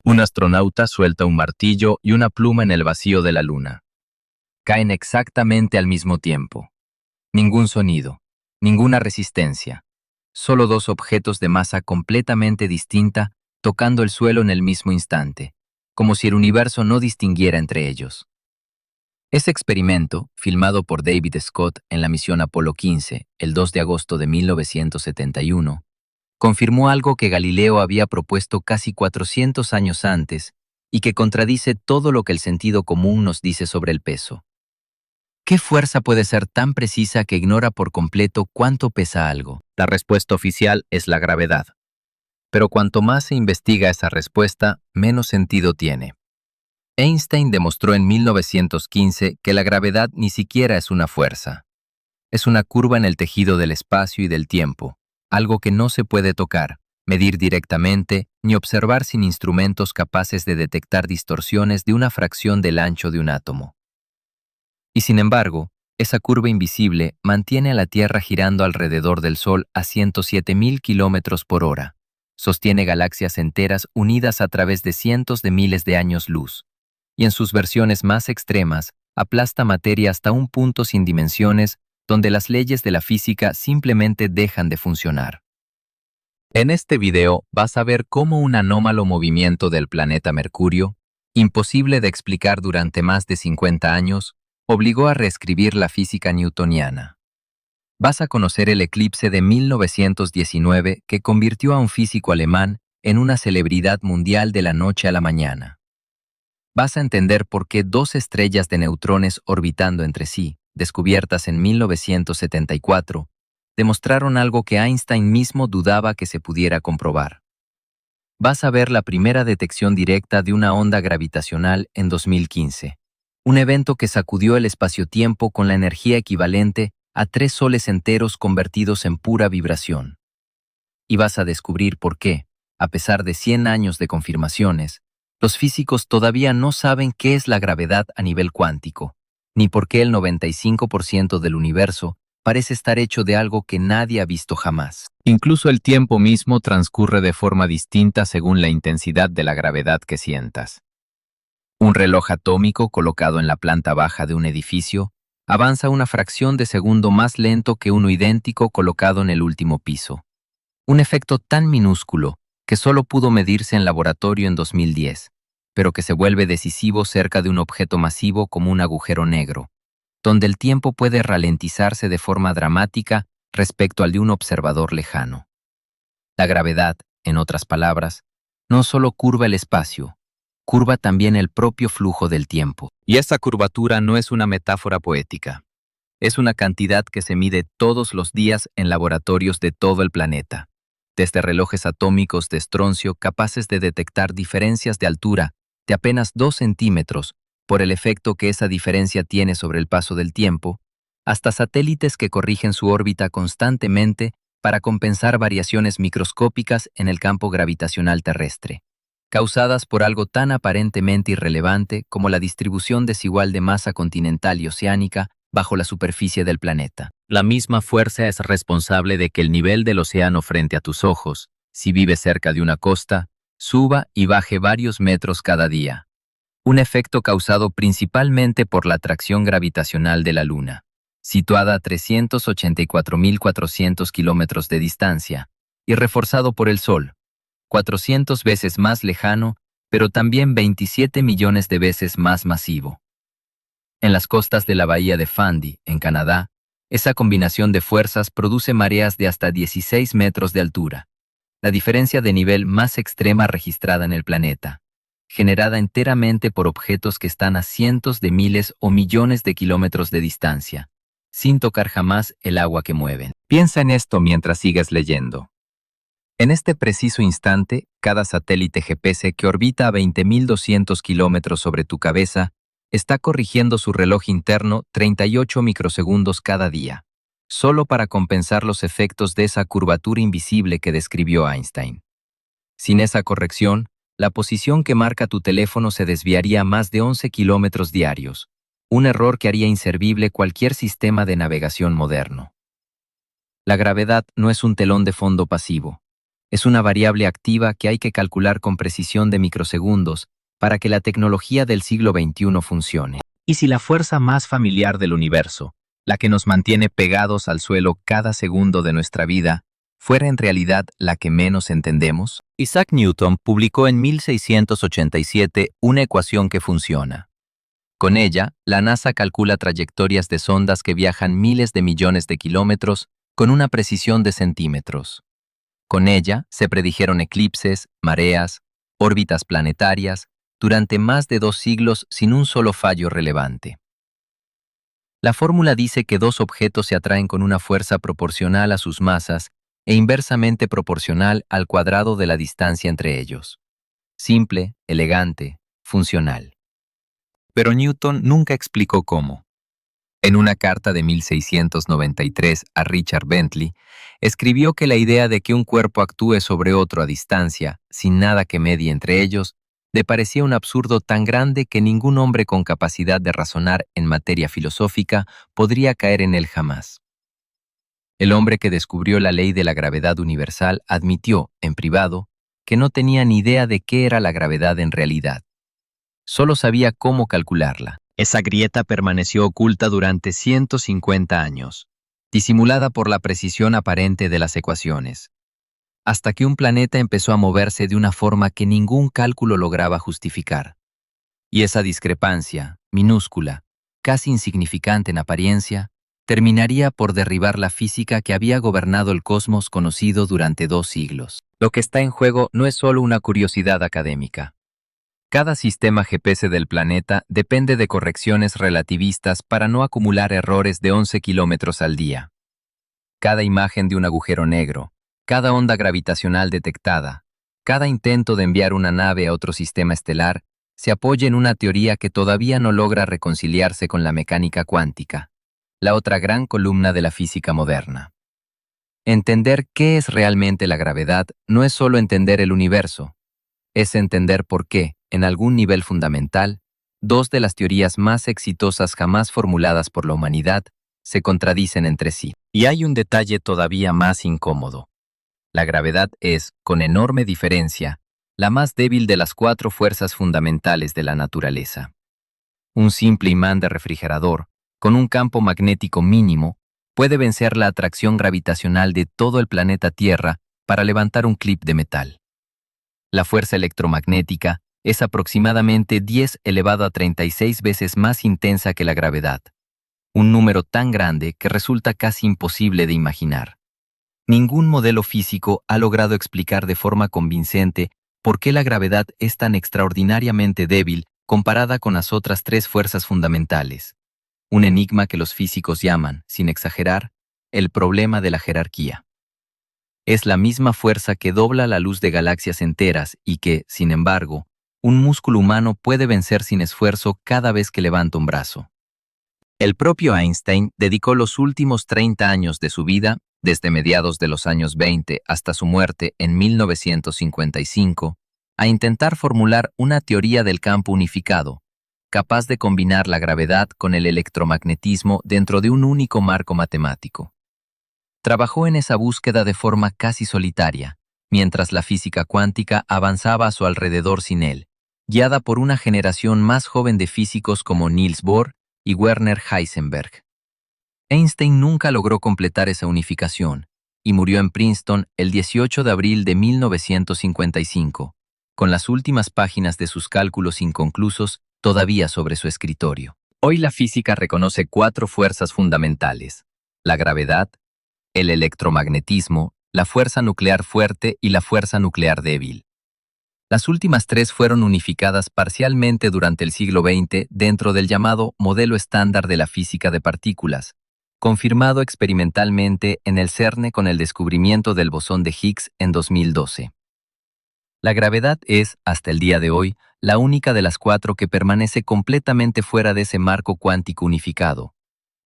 Un astronauta suelta un martillo y una pluma en el vacío de la Luna. Caen exactamente al mismo tiempo. Ningún sonido, ninguna resistencia. Solo dos objetos de masa completamente distinta tocando el suelo en el mismo instante, como si el universo no distinguiera entre ellos. Ese experimento, filmado por David Scott en la misión Apolo 15, el 2 de agosto de 1971, confirmó algo que Galileo había propuesto casi 400 años antes y que contradice todo lo que el sentido común nos dice sobre el peso. ¿Qué fuerza puede ser tan precisa que ignora por completo cuánto pesa algo? La respuesta oficial es la gravedad. Pero cuanto más se investiga esa respuesta, menos sentido tiene. Einstein demostró en 1915 que la gravedad ni siquiera es una fuerza. Es una curva en el tejido del espacio y del tiempo, algo que no se puede tocar, medir directamente, ni observar sin instrumentos capaces de detectar distorsiones de una fracción del ancho de un átomo. Y sin embargo, esa curva invisible mantiene a la Tierra girando alrededor del Sol a 107.000 kilómetros por hora. Sostiene galaxias enteras unidas a través de cientos de miles de años luz. Y en sus versiones más extremas, aplasta materia hasta un punto sin dimensiones donde las leyes de la física simplemente dejan de funcionar. En este video vas a ver cómo un anómalo movimiento del planeta Mercurio, imposible de explicar durante más de 50 años, obligó a reescribir la física newtoniana. Vas a conocer el eclipse de 1919 que convirtió a un físico alemán en una celebridad mundial de la noche a la mañana. Vas a entender por qué dos estrellas de neutrones orbitando entre sí, descubiertas en 1974, demostraron algo que Einstein mismo dudaba que se pudiera comprobar. Vas a ver la primera detección directa de una onda gravitacional en 2015, un evento que sacudió el espacio-tiempo con la energía equivalente a 3 soles enteros convertidos en pura vibración. Y vas a descubrir por qué, a pesar de 100 años de confirmaciones, los físicos todavía no saben qué es la gravedad a nivel cuántico, ni por qué el 95% del universo parece estar hecho de algo que nadie ha visto jamás. Incluso el tiempo mismo transcurre de forma distinta según la intensidad de la gravedad que sientas. Un reloj atómico colocado en la planta baja de un edificio avanza una fracción de segundo más lento que uno idéntico colocado en el último piso. Un efecto tan minúsculo que solo pudo medirse en laboratorio en 2010, pero que se vuelve decisivo cerca de un objeto masivo como un agujero negro, donde el tiempo puede ralentizarse de forma dramática respecto al de un observador lejano. La gravedad, en otras palabras, no solo curva el espacio, curva también el propio flujo del tiempo. Y esa curvatura no es una metáfora poética. Es una cantidad que se mide todos los días en laboratorios de todo el planeta, desde relojes atómicos de estroncio capaces de detectar diferencias de altura de apenas 2 centímetros por el efecto que esa diferencia tiene sobre el paso del tiempo, hasta satélites que corrigen su órbita constantemente para compensar variaciones microscópicas en el campo gravitacional terrestre, causadas por algo tan aparentemente irrelevante como la distribución desigual de masa continental y oceánica bajo la superficie del planeta. La misma fuerza es responsable de que el nivel del océano frente a tus ojos, si vives cerca de una costa, suba y baje varios metros cada día. Un efecto causado principalmente por la atracción gravitacional de la Luna, situada a 384.400 kilómetros de distancia, y reforzado por el Sol, 400 veces más lejano, pero también 27 millones de veces más masivo. En las costas de la bahía de Fundy, en Canadá, esa combinación de fuerzas produce mareas de hasta 16 metros de altura, la diferencia de nivel más extrema registrada en el planeta, generada enteramente por objetos que están a cientos de miles o millones de kilómetros de distancia, sin tocar jamás el agua que mueven. Piensa en esto mientras sigues leyendo. En este preciso instante, cada satélite GPS que orbita a 20.200 kilómetros sobre tu cabeza está corrigiendo su reloj interno 38 microsegundos cada día, solo para compensar los efectos de esa curvatura invisible que describió Einstein. Sin esa corrección, la posición que marca tu teléfono se desviaría más de 11 kilómetros diarios, un error que haría inservible cualquier sistema de navegación moderno. La gravedad no es un telón de fondo pasivo, Es una variable activa que hay que calcular con precisión de microsegundos para que la tecnología del siglo XXI funcione. ¿Y si la fuerza más familiar del universo, la que nos mantiene pegados al suelo cada segundo de nuestra vida, fuera en realidad la que menos entendemos? Isaac Newton publicó en 1687 una ecuación que funciona. Con ella, la NASA calcula trayectorias de sondas que viajan miles de millones de kilómetros con una precisión de centímetros. Con ella se predijeron eclipses, mareas, órbitas planetarias, durante más de 2 siglos sin un solo fallo relevante. La fórmula dice que dos objetos se atraen con una fuerza proporcional a sus masas e inversamente proporcional al cuadrado de la distancia entre ellos. Simple, elegante, funcional. Pero Newton nunca explicó cómo. En una carta de 1693 a Richard Bentley, escribió que la idea de que un cuerpo actúe sobre otro a distancia, sin nada que medie entre ellos, le parecía un absurdo tan grande que ningún hombre con capacidad de razonar en materia filosófica podría caer en él jamás. El hombre que descubrió la ley de la gravedad universal admitió, en privado, que no tenía ni idea de qué era la gravedad en realidad. Solo sabía cómo calcularla. Esa grieta permaneció oculta durante 150 años, disimulada por la precisión aparente de las ecuaciones, hasta que un planeta empezó a moverse de una forma que ningún cálculo lograba justificar. Y esa discrepancia, minúscula, casi insignificante en apariencia, terminaría por derribar la física que había gobernado el cosmos conocido durante 2 siglos. Lo que está en juego no es solo una curiosidad académica. Cada sistema GPS del planeta depende de correcciones relativistas para no acumular errores de 11 kilómetros al día. Cada imagen de un agujero negro, cada onda gravitacional detectada, cada intento de enviar una nave a otro sistema estelar se apoya en una teoría que todavía no logra reconciliarse con la mecánica cuántica, la otra gran columna de la física moderna. Entender qué es realmente la gravedad no es solo entender el universo, es entender por qué, en algún nivel fundamental, dos de las teorías más exitosas jamás formuladas por la humanidad se contradicen entre sí. Y hay un detalle todavía más incómodo. La gravedad es, con enorme diferencia, la más débil de las 4 fuerzas fundamentales de la naturaleza. Un simple imán de refrigerador, con un campo magnético mínimo, puede vencer la atracción gravitacional de todo el planeta Tierra para levantar un clip de metal. La fuerza electromagnética es aproximadamente 10 elevado a 36 veces más intensa que la gravedad, un número tan grande que resulta casi imposible de imaginar. Ningún modelo físico ha logrado explicar de forma convincente por qué la gravedad es tan extraordinariamente débil comparada con las otras 3 fuerzas fundamentales, un enigma que los físicos llaman, sin exagerar, el problema de la jerarquía. Es la misma fuerza que dobla la luz de galaxias enteras y que, sin embargo, un músculo humano puede vencer sin esfuerzo cada vez que levanta un brazo. El propio Einstein dedicó los últimos 30 años de su vida, desde mediados de los años 20 hasta su muerte en 1955, a intentar formular una teoría del campo unificado, capaz de combinar la gravedad con el electromagnetismo dentro de un único marco matemático. Trabajó en esa búsqueda de forma casi solitaria, mientras la física cuántica avanzaba a su alrededor sin él, guiada por una generación más joven de físicos como Niels Bohr y Werner Heisenberg. Einstein nunca logró completar esa unificación y murió en Princeton el 18 de abril de 1955, con las últimas páginas de sus cálculos inconclusos todavía sobre su escritorio. Hoy la física reconoce 4 fuerzas fundamentales: la gravedad, el electromagnetismo, la fuerza nuclear fuerte y la fuerza nuclear débil. Las últimas 3 fueron unificadas parcialmente durante el siglo XX dentro del llamado modelo estándar de la física de partículas, confirmado experimentalmente en el CERN con el descubrimiento del bosón de Higgs en 2012. La gravedad es, hasta el día de hoy, la única de las 4 que permanece completamente fuera de ese marco cuántico unificado.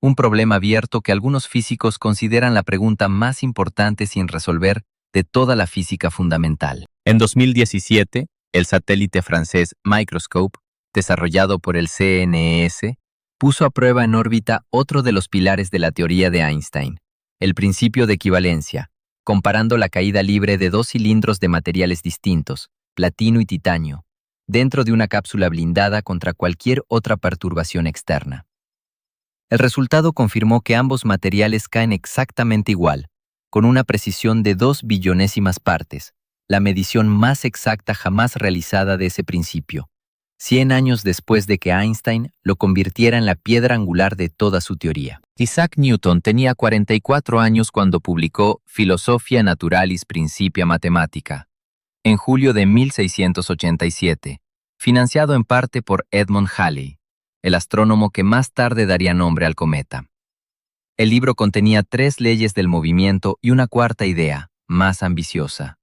Un problema abierto que algunos físicos consideran la pregunta más importante sin resolver de toda la física fundamental. En 2017, el satélite francés Microscope, desarrollado por el CNES, puso a prueba en órbita otro de los pilares de la teoría de Einstein, el principio de equivalencia, comparando la caída libre de dos cilindros de materiales distintos, platino y titanio, dentro de una cápsula blindada contra cualquier otra perturbación externa. El resultado confirmó que ambos materiales caen exactamente igual, con una precisión de 2 billonésimas partes, la medición más exacta jamás realizada de ese principio, 100 años después de que Einstein lo convirtiera en la piedra angular de toda su teoría. Isaac Newton tenía 44 años cuando publicó Philosophia Naturalis Principia Mathematica, en julio de 1687, financiado en parte por Edmund Halley, el astrónomo que más tarde daría nombre al cometa. El libro contenía 3 leyes del movimiento y una cuarta idea, más ambiciosa: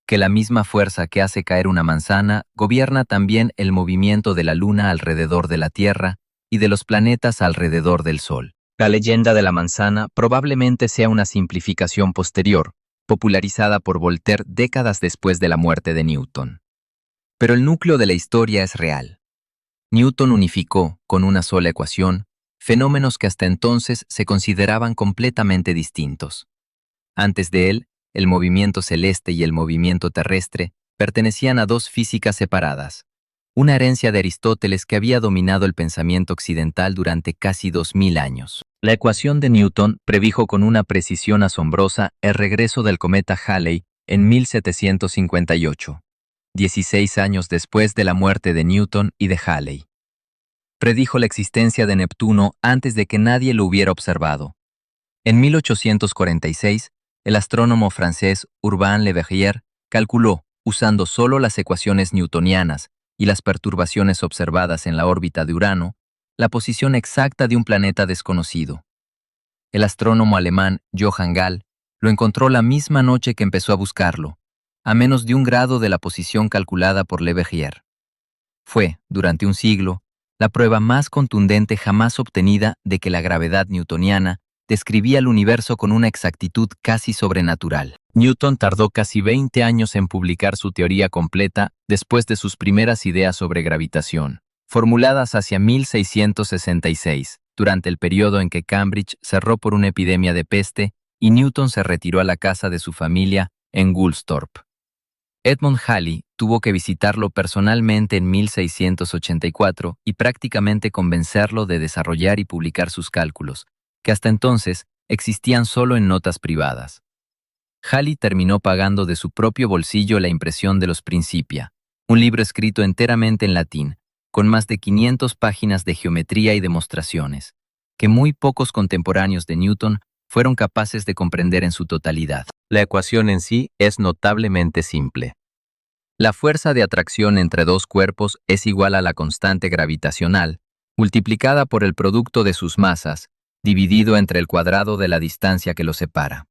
que la misma fuerza que hace caer una manzana gobierna también el movimiento de la Luna alrededor de la Tierra y de los planetas alrededor del Sol. La leyenda de la manzana probablemente sea una simplificación posterior, popularizada por Voltaire décadas después de la muerte de Newton. Pero el núcleo de la historia es real. Newton unificó, con una sola ecuación, fenómenos que hasta entonces se consideraban completamente distintos. Antes de él, el movimiento celeste y el movimiento terrestre pertenecían a 2 físicas separadas, una herencia de Aristóteles que había dominado el pensamiento occidental durante casi 2000 años. La ecuación de Newton predijo con una precisión asombrosa el regreso del cometa Halley en 1758, 16 años después de la muerte de Newton y de Halley. Predijo la existencia de Neptuno antes de que nadie lo hubiera observado. En 1846, el astrónomo francés Urbain Le Verrier calculó, usando solo las ecuaciones newtonianas y las perturbaciones observadas en la órbita de Urano, la posición exacta de un planeta desconocido. El astrónomo alemán Johann Galle lo encontró la misma noche que empezó a buscarlo, a menos de 1 grado de la posición calculada por Le Verrier. Fue, durante un siglo, la prueba más contundente jamás obtenida de que la gravedad newtoniana describía el universo con una exactitud casi sobrenatural. Newton tardó casi 20 años en publicar su teoría completa después de sus primeras ideas sobre gravitación, formuladas hacia 1666, durante el periodo en que Cambridge cerró por una epidemia de peste y Newton se retiró a la casa de su familia en Woolsthorpe. Edmund Halley tuvo que visitarlo personalmente en 1684 y prácticamente convencerlo de desarrollar y publicar sus cálculos, que hasta entonces existían solo en notas privadas. Halley terminó pagando de su propio bolsillo la impresión de los Principia, un libro escrito enteramente en latín, con más de 500 páginas de geometría y demostraciones, que muy pocos contemporáneos de Newton fueron capaces de comprender en su totalidad. La ecuación en sí es notablemente simple. La fuerza de atracción entre 2 cuerpos es igual a la constante gravitacional, multiplicada por el producto de sus masas, dividido entre el cuadrado de la distancia que los separa.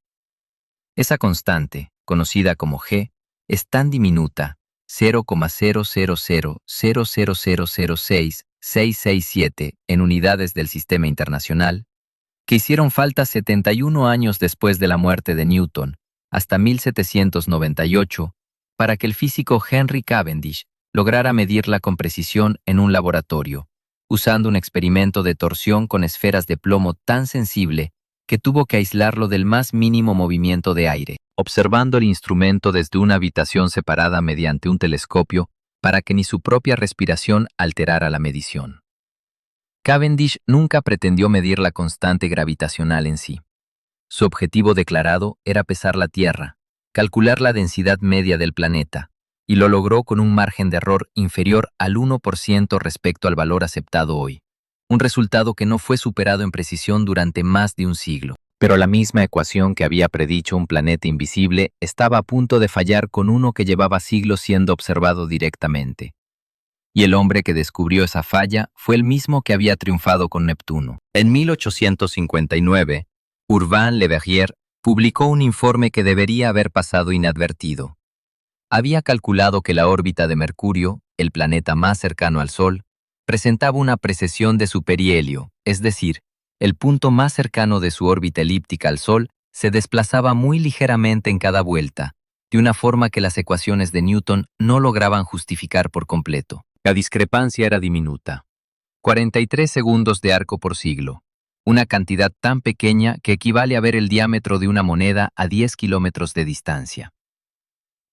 Esa constante, conocida como g, es tan diminuta, 0,00000066667 en unidades del Sistema Internacional, que hicieron falta 71 años después de la muerte de Newton, hasta 1798, para que el físico Henry Cavendish lograra medirla con precisión en un laboratorio, usando un experimento de torsión con esferas de plomo tan sensible que tuvo que aislarlo del más mínimo movimiento de aire, observando el instrumento desde una habitación separada mediante un telescopio para que ni su propia respiración alterara la medición. Cavendish nunca pretendió medir la constante gravitacional en sí. Su objetivo declarado era pesar la Tierra, calcular la densidad media del planeta, y lo logró con un margen de error inferior al 1% respecto al valor aceptado hoy, un resultado que no fue superado en precisión durante más de un siglo. Pero la misma ecuación que había predicho un planeta invisible estaba a punto de fallar con uno que llevaba siglos siendo observado directamente. Y el hombre que descubrió esa falla fue el mismo que había triunfado con Neptuno. En 1859, Urbain Le Verrier publicó un informe que debería haber pasado inadvertido. Había calculado que la órbita de Mercurio, el planeta más cercano al Sol, presentaba una precesión de su perihelio, es decir, el punto más cercano de su órbita elíptica al Sol se desplazaba muy ligeramente en cada vuelta, de una forma que las ecuaciones de Newton no lograban justificar por completo. La discrepancia era diminuta. 43 segundos de arco por siglo, una cantidad tan pequeña que equivale a ver el diámetro de una moneda a 10 kilómetros de distancia.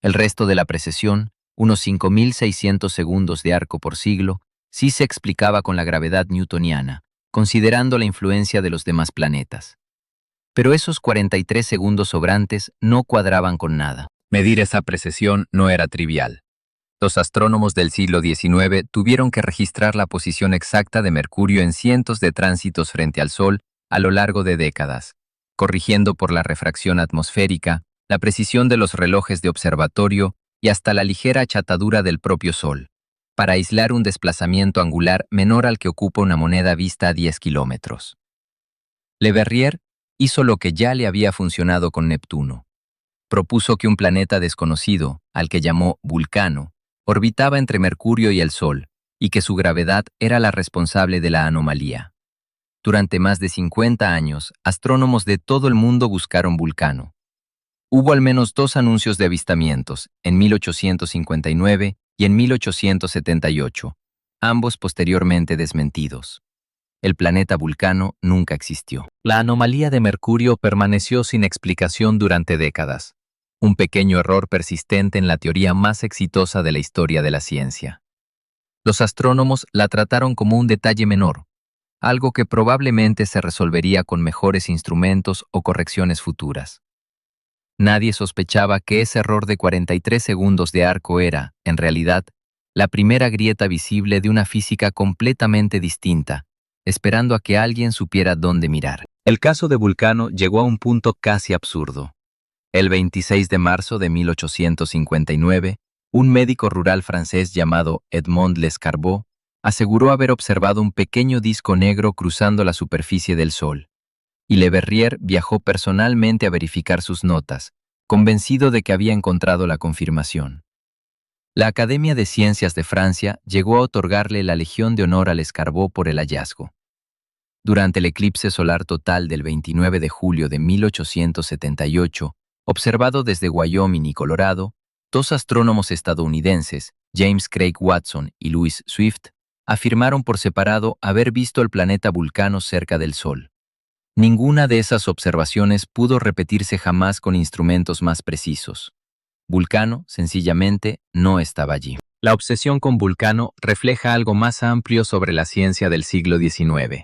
El resto de la precesión, unos 5.600 segundos de arco por siglo, sí se explicaba con la gravedad newtoniana, considerando la influencia de los demás planetas. Pero esos 43 segundos sobrantes no cuadraban con nada. Medir esa precesión no era trivial. Los astrónomos del siglo XIX tuvieron que registrar la posición exacta de Mercurio en cientos de tránsitos frente al Sol a lo largo de décadas, corrigiendo por la refracción atmosférica, la precisión de los relojes de observatorio y hasta la ligera achatadura del propio Sol, para aislar un desplazamiento angular menor al que ocupa una moneda vista a 10 kilómetros. Le Verrier hizo lo que ya le había funcionado con Neptuno. Propuso que un planeta desconocido, al que llamó Vulcano, orbitaba entre Mercurio y el Sol, y que su gravedad era la responsable de la anomalía. Durante más de 50 años, astrónomos de todo el mundo buscaron Vulcano. Hubo al menos 2 anuncios de avistamientos, en 1859 y en 1878, ambos posteriormente desmentidos. El planeta Vulcano nunca existió. La anomalía de Mercurio permaneció sin explicación durante décadas. Un pequeño error persistente en la teoría más exitosa de la historia de la ciencia. Los astrónomos la trataron como un detalle menor, algo que probablemente se resolvería con mejores instrumentos o correcciones futuras. Nadie sospechaba que ese error de 43 segundos de arco era, en realidad, la primera grieta visible de una física completamente distinta, esperando a que alguien supiera dónde mirar. El caso de Vulcano llegó a un punto casi absurdo. El 26 de marzo de 1859, un médico rural francés llamado Edmond Lescarbot aseguró haber observado un pequeño disco negro cruzando la superficie del Sol, y Le Verrier viajó personalmente a verificar sus notas, convencido de que había encontrado la confirmación. La Academia de Ciencias de Francia llegó a otorgarle la Legión de Honor a Lescarbot por el hallazgo. Durante el eclipse solar total del 29 de julio de 1878, observado desde Wyoming y Colorado, 2 astrónomos estadounidenses, James Craig Watson y Louis Swift, afirmaron por separado haber visto el planeta Vulcano cerca del Sol. Ninguna de esas observaciones pudo repetirse jamás con instrumentos más precisos. Vulcano, sencillamente, no estaba allí. La obsesión con Vulcano refleja algo más amplio sobre la ciencia del siglo XIX.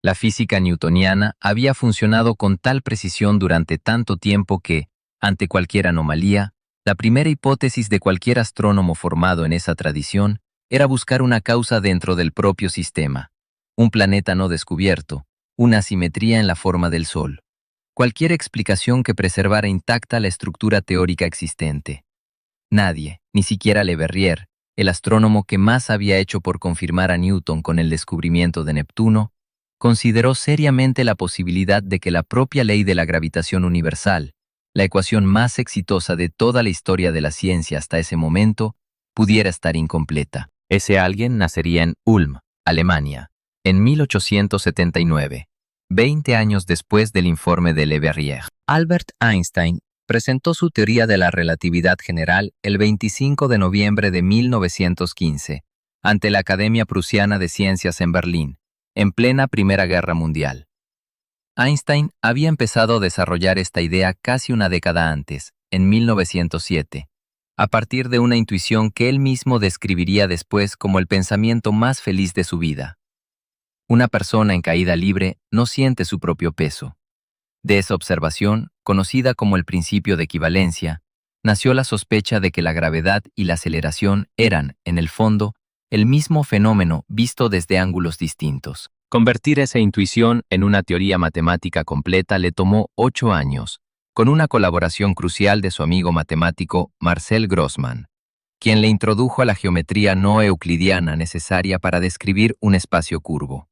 La física newtoniana había funcionado con tal precisión durante tanto tiempo que, ante cualquier anomalía, la primera hipótesis de cualquier astrónomo formado en esa tradición era buscar una causa dentro del propio sistema, un planeta no descubierto, una asimetría en la forma del Sol. Cualquier explicación que preservara intacta la estructura teórica existente. Nadie, ni siquiera Le Verrier, el astrónomo que más había hecho por confirmar a Newton con el descubrimiento de Neptuno, consideró seriamente la posibilidad de que la propia ley de la gravitación universal, la ecuación más exitosa de toda la historia de la ciencia hasta ese momento, pudiera estar incompleta. Ese alguien nacería en Ulm, Alemania, en 1879, 20 años después del informe de Le Verrier. Albert Einstein presentó su teoría de la relatividad general el 25 de noviembre de 1915, ante la Academia Prusiana de Ciencias en Berlín, en plena Primera Guerra Mundial. Einstein había empezado a desarrollar esta idea casi una década antes, en 1907, a partir de una intuición que él mismo describiría después como el pensamiento más feliz de su vida. Una persona en caída libre no siente su propio peso. De esa observación, conocida como el principio de equivalencia, nació la sospecha de que la gravedad y la aceleración eran, en el fondo, el mismo fenómeno visto desde ángulos distintos. Convertir esa intuición en una teoría matemática completa le tomó 8 años, con una colaboración crucial de su amigo matemático Marcel Grossmann, quien le introdujo a la geometría no euclidiana necesaria para describir un espacio curvo.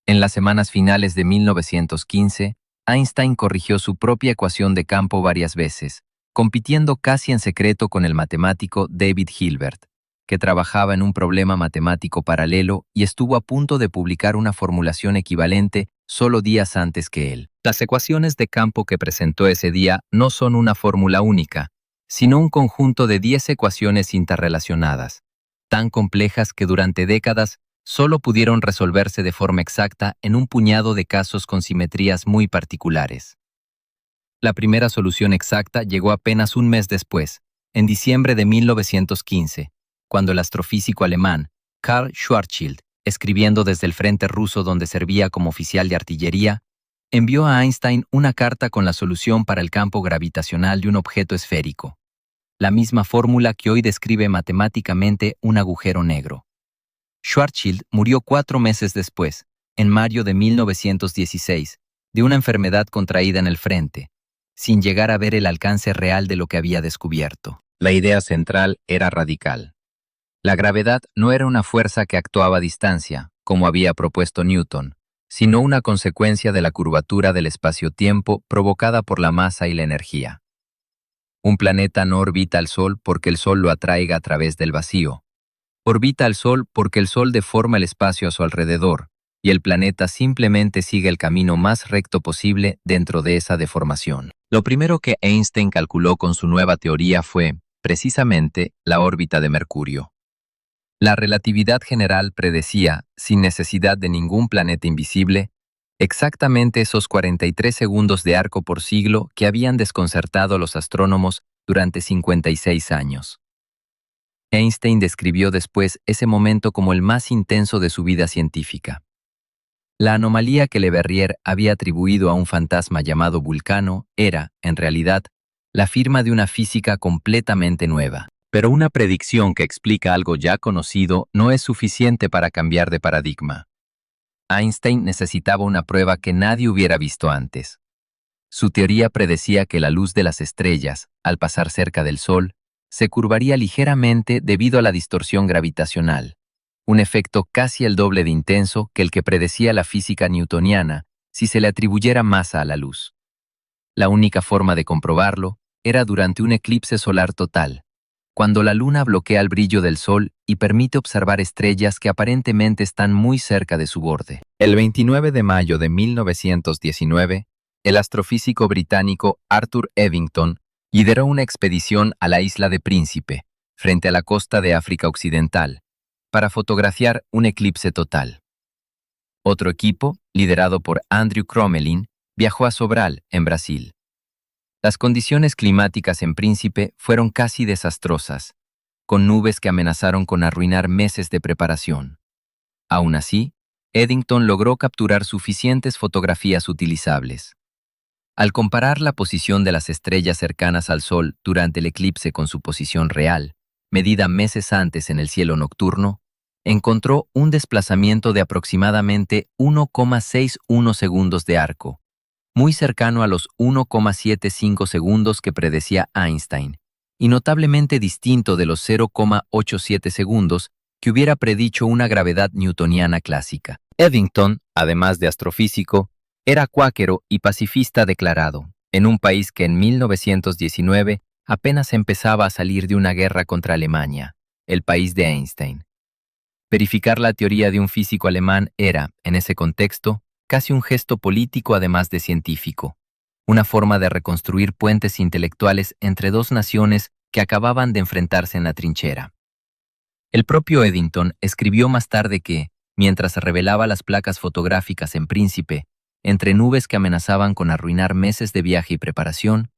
En las semanas finales de 1915, Einstein corrigió su propia ecuación de campo varias veces, compitiendo casi en secreto con el matemático David Hilbert, que trabajaba en un problema matemático paralelo y estuvo a punto de publicar una formulación equivalente solo días antes que él. Las ecuaciones de campo que presentó ese día no son una fórmula única, sino un conjunto de 10 ecuaciones interrelacionadas, tan complejas que durante décadas solo pudieron resolverse de forma exacta en un puñado de casos con simetrías muy particulares. La primera solución exacta llegó apenas un mes después, en diciembre de 1915, cuando el astrofísico alemán Karl Schwarzschild, escribiendo desde el frente ruso donde servía como oficial de artillería, envió a Einstein una carta con la solución para el campo gravitacional de un objeto esférico, la misma fórmula que hoy describe matemáticamente un agujero negro. Schwarzschild murió 4 meses después, en mayo de 1916, de una enfermedad contraída en el frente, sin llegar a ver el alcance real de lo que había descubierto. La idea central era radical. La gravedad no era una fuerza que actuaba a distancia, como había propuesto Newton, sino una consecuencia de la curvatura del espacio-tiempo provocada por la masa y la energía. Un planeta no orbita al Sol porque el Sol lo atraiga a través del vacío. Orbita al Sol porque el Sol deforma el espacio a su alrededor, y el planeta simplemente sigue el camino más recto posible dentro de esa deformación. Lo primero que Einstein calculó con su nueva teoría fue, precisamente, la órbita de Mercurio. La relatividad general predecía, sin necesidad de ningún planeta invisible, exactamente esos 43 segundos de arco por siglo que habían desconcertado a los astrónomos durante 56 años. Einstein describió después ese momento como el más intenso de su vida científica. La anomalía que Le Verrier había atribuido a un fantasma llamado Vulcano era, en realidad, la firma de una física completamente nueva. Pero una predicción que explica algo ya conocido no es suficiente para cambiar de paradigma. Einstein necesitaba una prueba que nadie hubiera visto antes. Su teoría predecía que la luz de las estrellas, al pasar cerca del Sol, se curvaría ligeramente debido a la distorsión gravitacional, un efecto casi el doble de intenso que el que predecía la física newtoniana si se le atribuyera masa a la luz. La única forma de comprobarlo era durante un eclipse solar total, cuando la luna bloquea el brillo del Sol y permite observar estrellas que aparentemente están muy cerca de su borde. El 29 de mayo de 1919, el astrofísico británico Arthur Eddington lideró una expedición a la isla de Príncipe, frente a la costa de África Occidental, para fotografiar un eclipse total. Otro equipo, liderado por Andrew Crommelin, viajó a Sobral, en Brasil. Las condiciones climáticas en Príncipe fueron casi desastrosas, con nubes que amenazaron con arruinar meses de preparación. Aún así, Eddington logró capturar suficientes fotografías utilizables. Al comparar la posición de las estrellas cercanas al Sol durante el eclipse con su posición real, medida meses antes en el cielo nocturno, encontró un desplazamiento de aproximadamente 1,61 segundos de arco, muy cercano a los 1,75 segundos que predecía Einstein, y notablemente distinto de los 0,87 segundos que hubiera predicho una gravedad newtoniana clásica. Eddington, además de astrofísico, era cuáquero y pacifista declarado, en un país que en 1919 apenas empezaba a salir de una guerra contra Alemania, el país de Einstein. Verificar la teoría de un físico alemán era, en ese contexto, casi un gesto político además de científico, una forma de reconstruir puentes intelectuales entre dos naciones que acababan de enfrentarse en la trinchera. El propio Eddington escribió más tarde que, mientras revelaba las placas fotográficas en Príncipe, entre nubes que amenazaban con arruinar meses de viaje y preparación,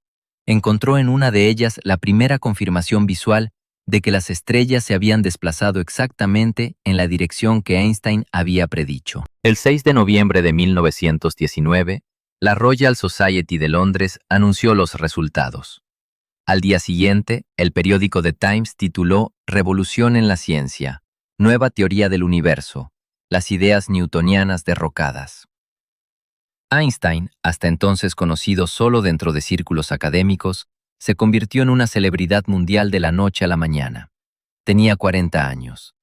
encontró en una de ellas la primera confirmación visual de que las estrellas se habían desplazado exactamente en la dirección que Einstein había predicho. El 6 de noviembre de 1919, la Royal Society de Londres anunció los resultados. Al día siguiente, el periódico The Times tituló Revolución en la ciencia, nueva teoría del universo, las ideas newtonianas derrocadas. Einstein, hasta entonces conocido solo dentro de círculos académicos, se convirtió en una celebridad mundial de la noche a la mañana. Tenía 40 años.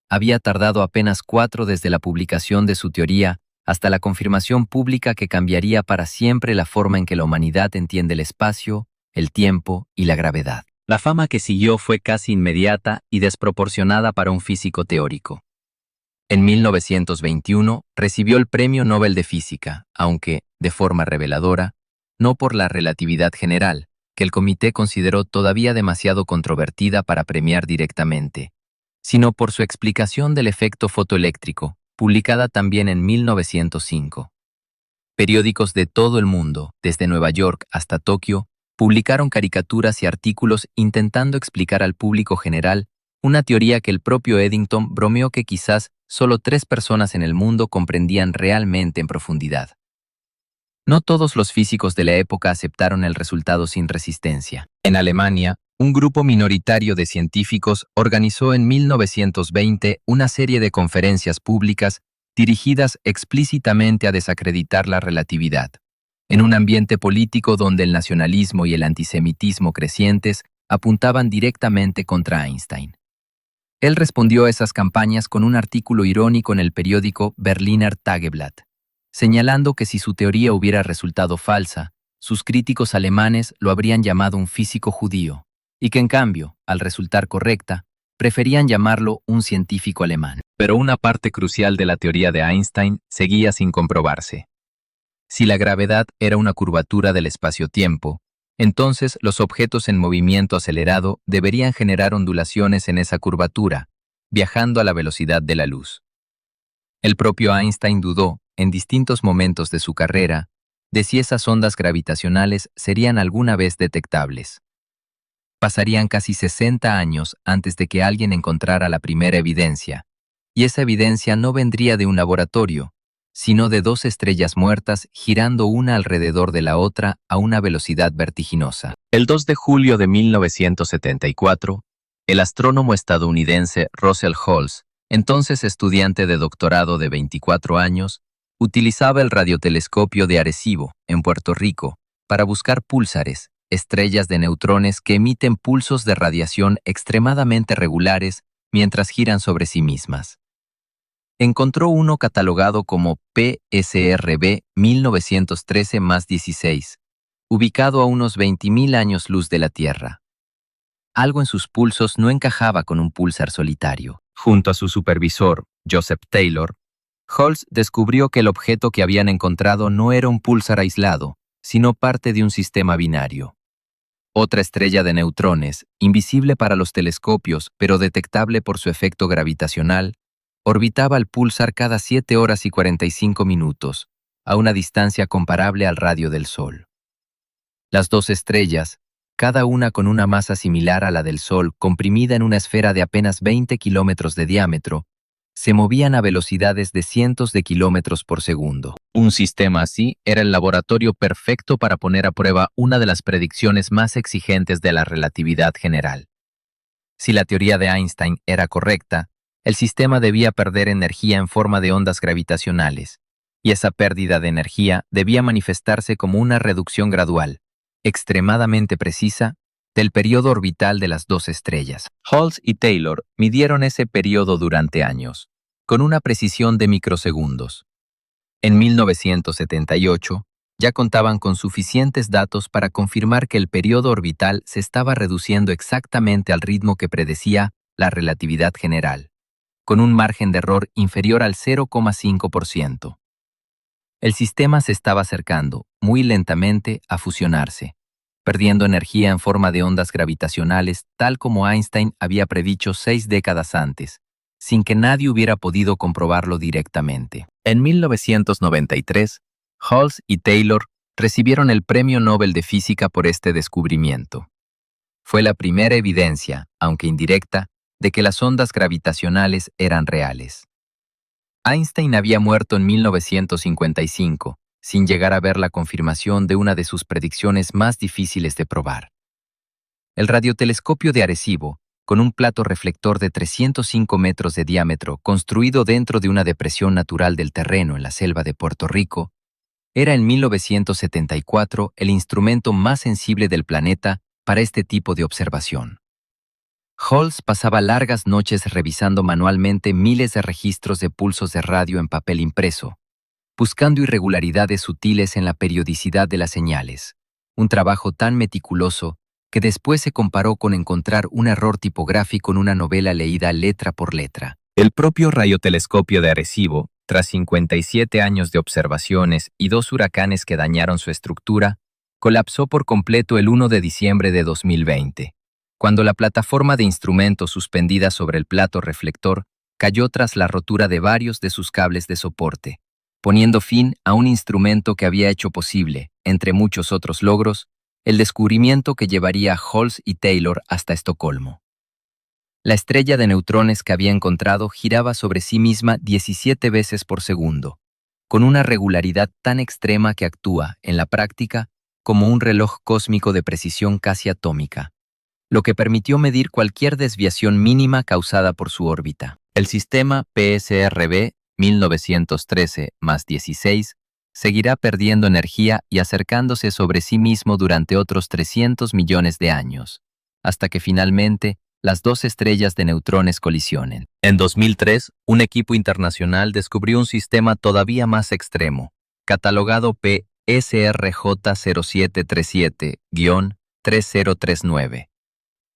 Había tardado apenas 4 desde la publicación de su teoría hasta la confirmación pública que cambiaría para siempre la forma en que la humanidad entiende el espacio, el tiempo y la gravedad. La fama que siguió fue casi inmediata y desproporcionada para un físico teórico. En 1921 recibió el Premio Nobel de Física, aunque, de forma reveladora, no por la relatividad general, que el comité consideró todavía demasiado controvertida para premiar directamente, sino por su explicación del efecto fotoeléctrico, publicada también en 1905. Periódicos de todo el mundo, desde Nueva York hasta Tokio, publicaron caricaturas y artículos intentando explicar al público general una teoría que el propio Eddington bromeó que quizás solo 3 personas en el mundo comprendían realmente en profundidad. No todos los físicos de la época aceptaron el resultado sin resistencia. En Alemania, un grupo minoritario de científicos organizó en 1920 una serie de conferencias públicas dirigidas explícitamente a desacreditar la relatividad, en un ambiente político donde el nacionalismo y el antisemitismo crecientes apuntaban directamente contra Einstein. Él respondió a esas campañas con un artículo irónico en el periódico Berliner Tageblatt, señalando que si su teoría hubiera resultado falsa, sus críticos alemanes lo habrían llamado un físico judío, y que en cambio, al resultar correcta, preferían llamarlo un científico alemán. Pero una parte crucial de la teoría de Einstein seguía sin comprobarse. Si la gravedad era una curvatura del espacio-tiempo, entonces los objetos en movimiento acelerado deberían generar ondulaciones en esa curvatura, viajando a la velocidad de la luz. El propio Einstein dudó, en distintos momentos de su carrera, de si esas ondas gravitacionales serían alguna vez detectables. Pasarían casi 60 años antes de que alguien encontrara la primera evidencia, y esa evidencia no vendría de un laboratorio, sino de 2 estrellas muertas girando una alrededor de la otra a una velocidad vertiginosa. El 2 de julio de 1974, el astrónomo estadounidense Russell Holtz, entonces estudiante de doctorado de 24 años, utilizaba el radiotelescopio de Arecibo, en Puerto Rico, para buscar púlsares, estrellas de neutrones que emiten pulsos de radiación extremadamente regulares mientras giran sobre sí mismas. Encontró uno catalogado como PSRB 1913+16, ubicado a unos 20.000 años luz de la Tierra. Algo en sus pulsos no encajaba con un púlsar solitario. Junto a su supervisor, Joseph Taylor, Holtz descubrió que el objeto que habían encontrado no era un púlsar aislado, sino parte de un sistema binario. Otra estrella de neutrones, invisible para los telescopios pero detectable por su efecto gravitacional, orbitaba el púlsar cada 7 horas y 45 minutos, a una distancia comparable al radio del Sol. Las 2 estrellas, cada una con una masa similar a la del Sol comprimida en una esfera de apenas 20 kilómetros de diámetro, se movían a velocidades de cientos de kilómetros por segundo. Un sistema así era el laboratorio perfecto para poner a prueba una de las predicciones más exigentes de la relatividad general. Si la teoría de Einstein era correcta, el sistema debía perder energía en forma de ondas gravitacionales, y esa pérdida de energía debía manifestarse como una reducción gradual, extremadamente precisa, del periodo orbital de las 2 estrellas. Holtz y Taylor midieron ese periodo durante años, con una precisión de microsegundos. En 1978, ya contaban con suficientes datos para confirmar que el periodo orbital se estaba reduciendo exactamente al ritmo que predecía la relatividad general, con un margen de error inferior al 0,5%. El sistema se estaba acercando, muy lentamente, a fusionarse, perdiendo energía en forma de ondas gravitacionales, tal como Einstein había predicho 6 décadas antes, sin que nadie hubiera podido comprobarlo directamente. En 1993, Holtz y Taylor recibieron el Premio Nobel de Física por este descubrimiento. Fue la primera evidencia, aunque indirecta, de que las ondas gravitacionales eran reales. Einstein había muerto en 1955, sin llegar a ver la confirmación de una de sus predicciones más difíciles de probar. El radiotelescopio de Arecibo, con un plato reflector de 305 metros de diámetro construido dentro de una depresión natural del terreno en la selva de Puerto Rico, era en 1974 el instrumento más sensible del planeta para este tipo de observación. Holtz pasaba largas noches revisando manualmente miles de registros de pulsos de radio en papel impreso, buscando irregularidades sutiles en la periodicidad de las señales, un trabajo tan meticuloso que después se comparó con encontrar un error tipográfico en una novela leída letra por letra. El propio radiotelescopio de Arecibo, tras 57 años de observaciones y 2 huracanes que dañaron su estructura, colapsó por completo el 1 de diciembre de 2020, cuando la plataforma de instrumentos suspendida sobre el plato reflector cayó tras la rotura de varios de sus cables de soporte, poniendo fin a un instrumento que había hecho posible, entre muchos otros logros, el descubrimiento que llevaría a Holtz y Taylor hasta Estocolmo. La estrella de neutrones que había encontrado giraba sobre sí misma 17 veces por segundo, con una regularidad tan extrema que actúa, en la práctica, como un reloj cósmico de precisión casi atómica, lo que permitió medir cualquier desviación mínima causada por su órbita. El sistema PSRB 1913+16 seguirá perdiendo energía y acercándose sobre sí mismo durante otros 300 millones de años, hasta que finalmente las dos estrellas de neutrones colisionen. En 2003, un equipo internacional descubrió un sistema todavía más extremo, catalogado PSRJ0737-3039.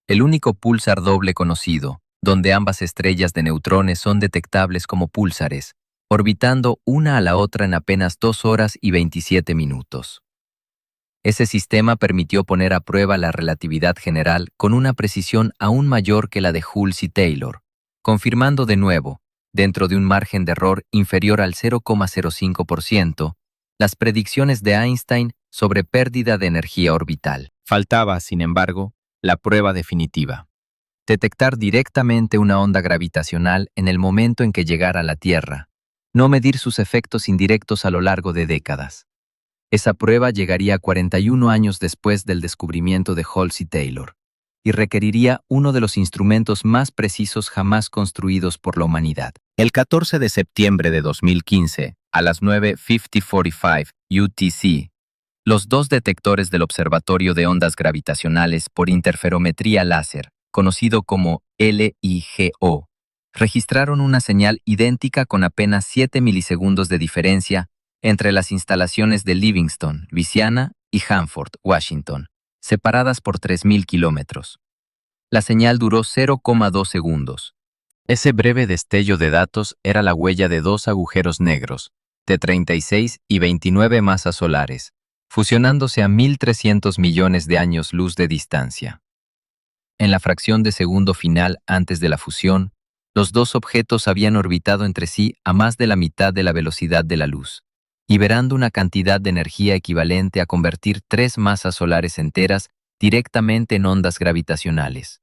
El único púlsar doble conocido, donde ambas estrellas de neutrones son detectables como púlsares, orbitando una a la otra en apenas 2 horas y 27 minutos. Ese sistema permitió poner a prueba la relatividad general con una precisión aún mayor que la de Hulse y Taylor, confirmando de nuevo, dentro de un margen de error inferior al 0,05%, las predicciones de Einstein sobre pérdida de energía orbital. Faltaba, sin embargo, la prueba definitiva: detectar directamente una onda gravitacional en el momento en que llegara a la Tierra, no medir sus efectos indirectos a lo largo de décadas. Esa prueba llegaría 41 años después del descubrimiento de Holtz y Taylor, y requeriría uno de los instrumentos más precisos jamás construidos por la humanidad. El 14 de septiembre de 2015, a las 9:45 UTC, los dos detectores del Observatorio de Ondas Gravitacionales por Interferometría Láser, conocido como LIGO, registraron una señal idéntica con apenas 7 milisegundos de diferencia entre las instalaciones de Livingston, Luisiana, y Hanford, Washington, separadas por 3.000 kilómetros. La señal duró 0,2 segundos. Ese breve destello de datos era la huella de dos agujeros negros, de 36 y 29 masas solares, fusionándose a 1.300 millones de años luz de distancia. En la fracción de segundo final antes de la fusión, los dos objetos habían orbitado entre sí a más de la mitad de la velocidad de la luz, liberando una cantidad de energía equivalente a convertir 3 masas solares enteras directamente en ondas gravitacionales.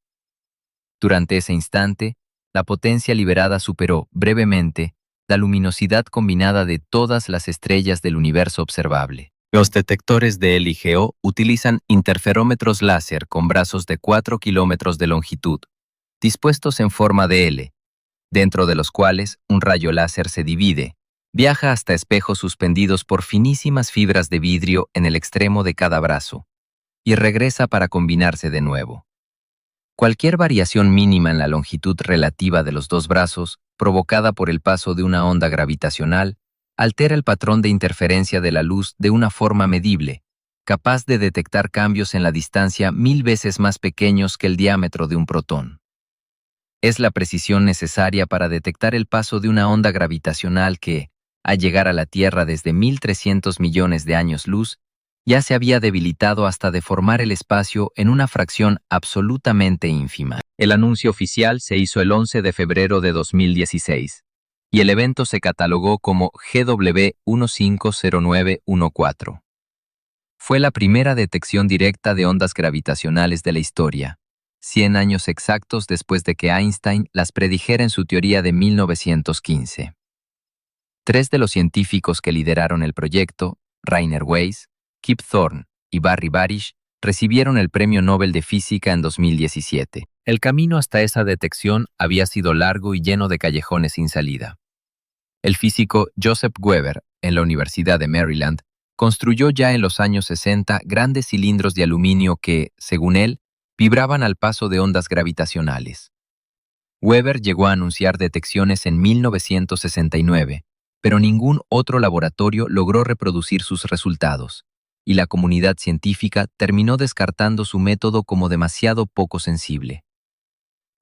Durante ese instante, la potencia liberada superó, brevemente, la luminosidad combinada de todas las estrellas del universo observable. Los detectores de LIGO utilizan interferómetros láser con brazos de 4 kilómetros de longitud, dispuestos en forma de L, dentro de los cuales un rayo láser se divide, viaja hasta espejos suspendidos por finísimas fibras de vidrio en el extremo de cada brazo, y regresa para combinarse de nuevo. Cualquier variación mínima en la longitud relativa de los dos brazos, provocada por el paso de una onda gravitacional, altera el patrón de interferencia de la luz de una forma medible, capaz de detectar cambios en la distancia 1000 veces más pequeños que el diámetro de un protón. Es la precisión necesaria para detectar el paso de una onda gravitacional que, al llegar a la Tierra desde 1.300 millones de años luz, ya se había debilitado hasta deformar el espacio en una fracción absolutamente ínfima. El anuncio oficial se hizo el 11 de febrero de 2016, y el evento se catalogó como GW150914. Fue la primera detección directa de ondas gravitacionales de la historia, 100 años exactos después de que Einstein las predijera en su teoría de 1915. 3 de los científicos que lideraron el proyecto, Rainer Weiss, Kip Thorne y Barry Barish, recibieron el Premio Nobel de Física en 2017. El camino hasta esa detección había sido largo y lleno de callejones sin salida. El físico Joseph Weber, en la Universidad de Maryland, construyó ya en los años 60 grandes cilindros de aluminio que, según él, vibraban al paso de ondas gravitacionales. Weber llegó a anunciar detecciones en 1969, pero ningún otro laboratorio logró reproducir sus resultados, y la comunidad científica terminó descartando su método como demasiado poco sensible.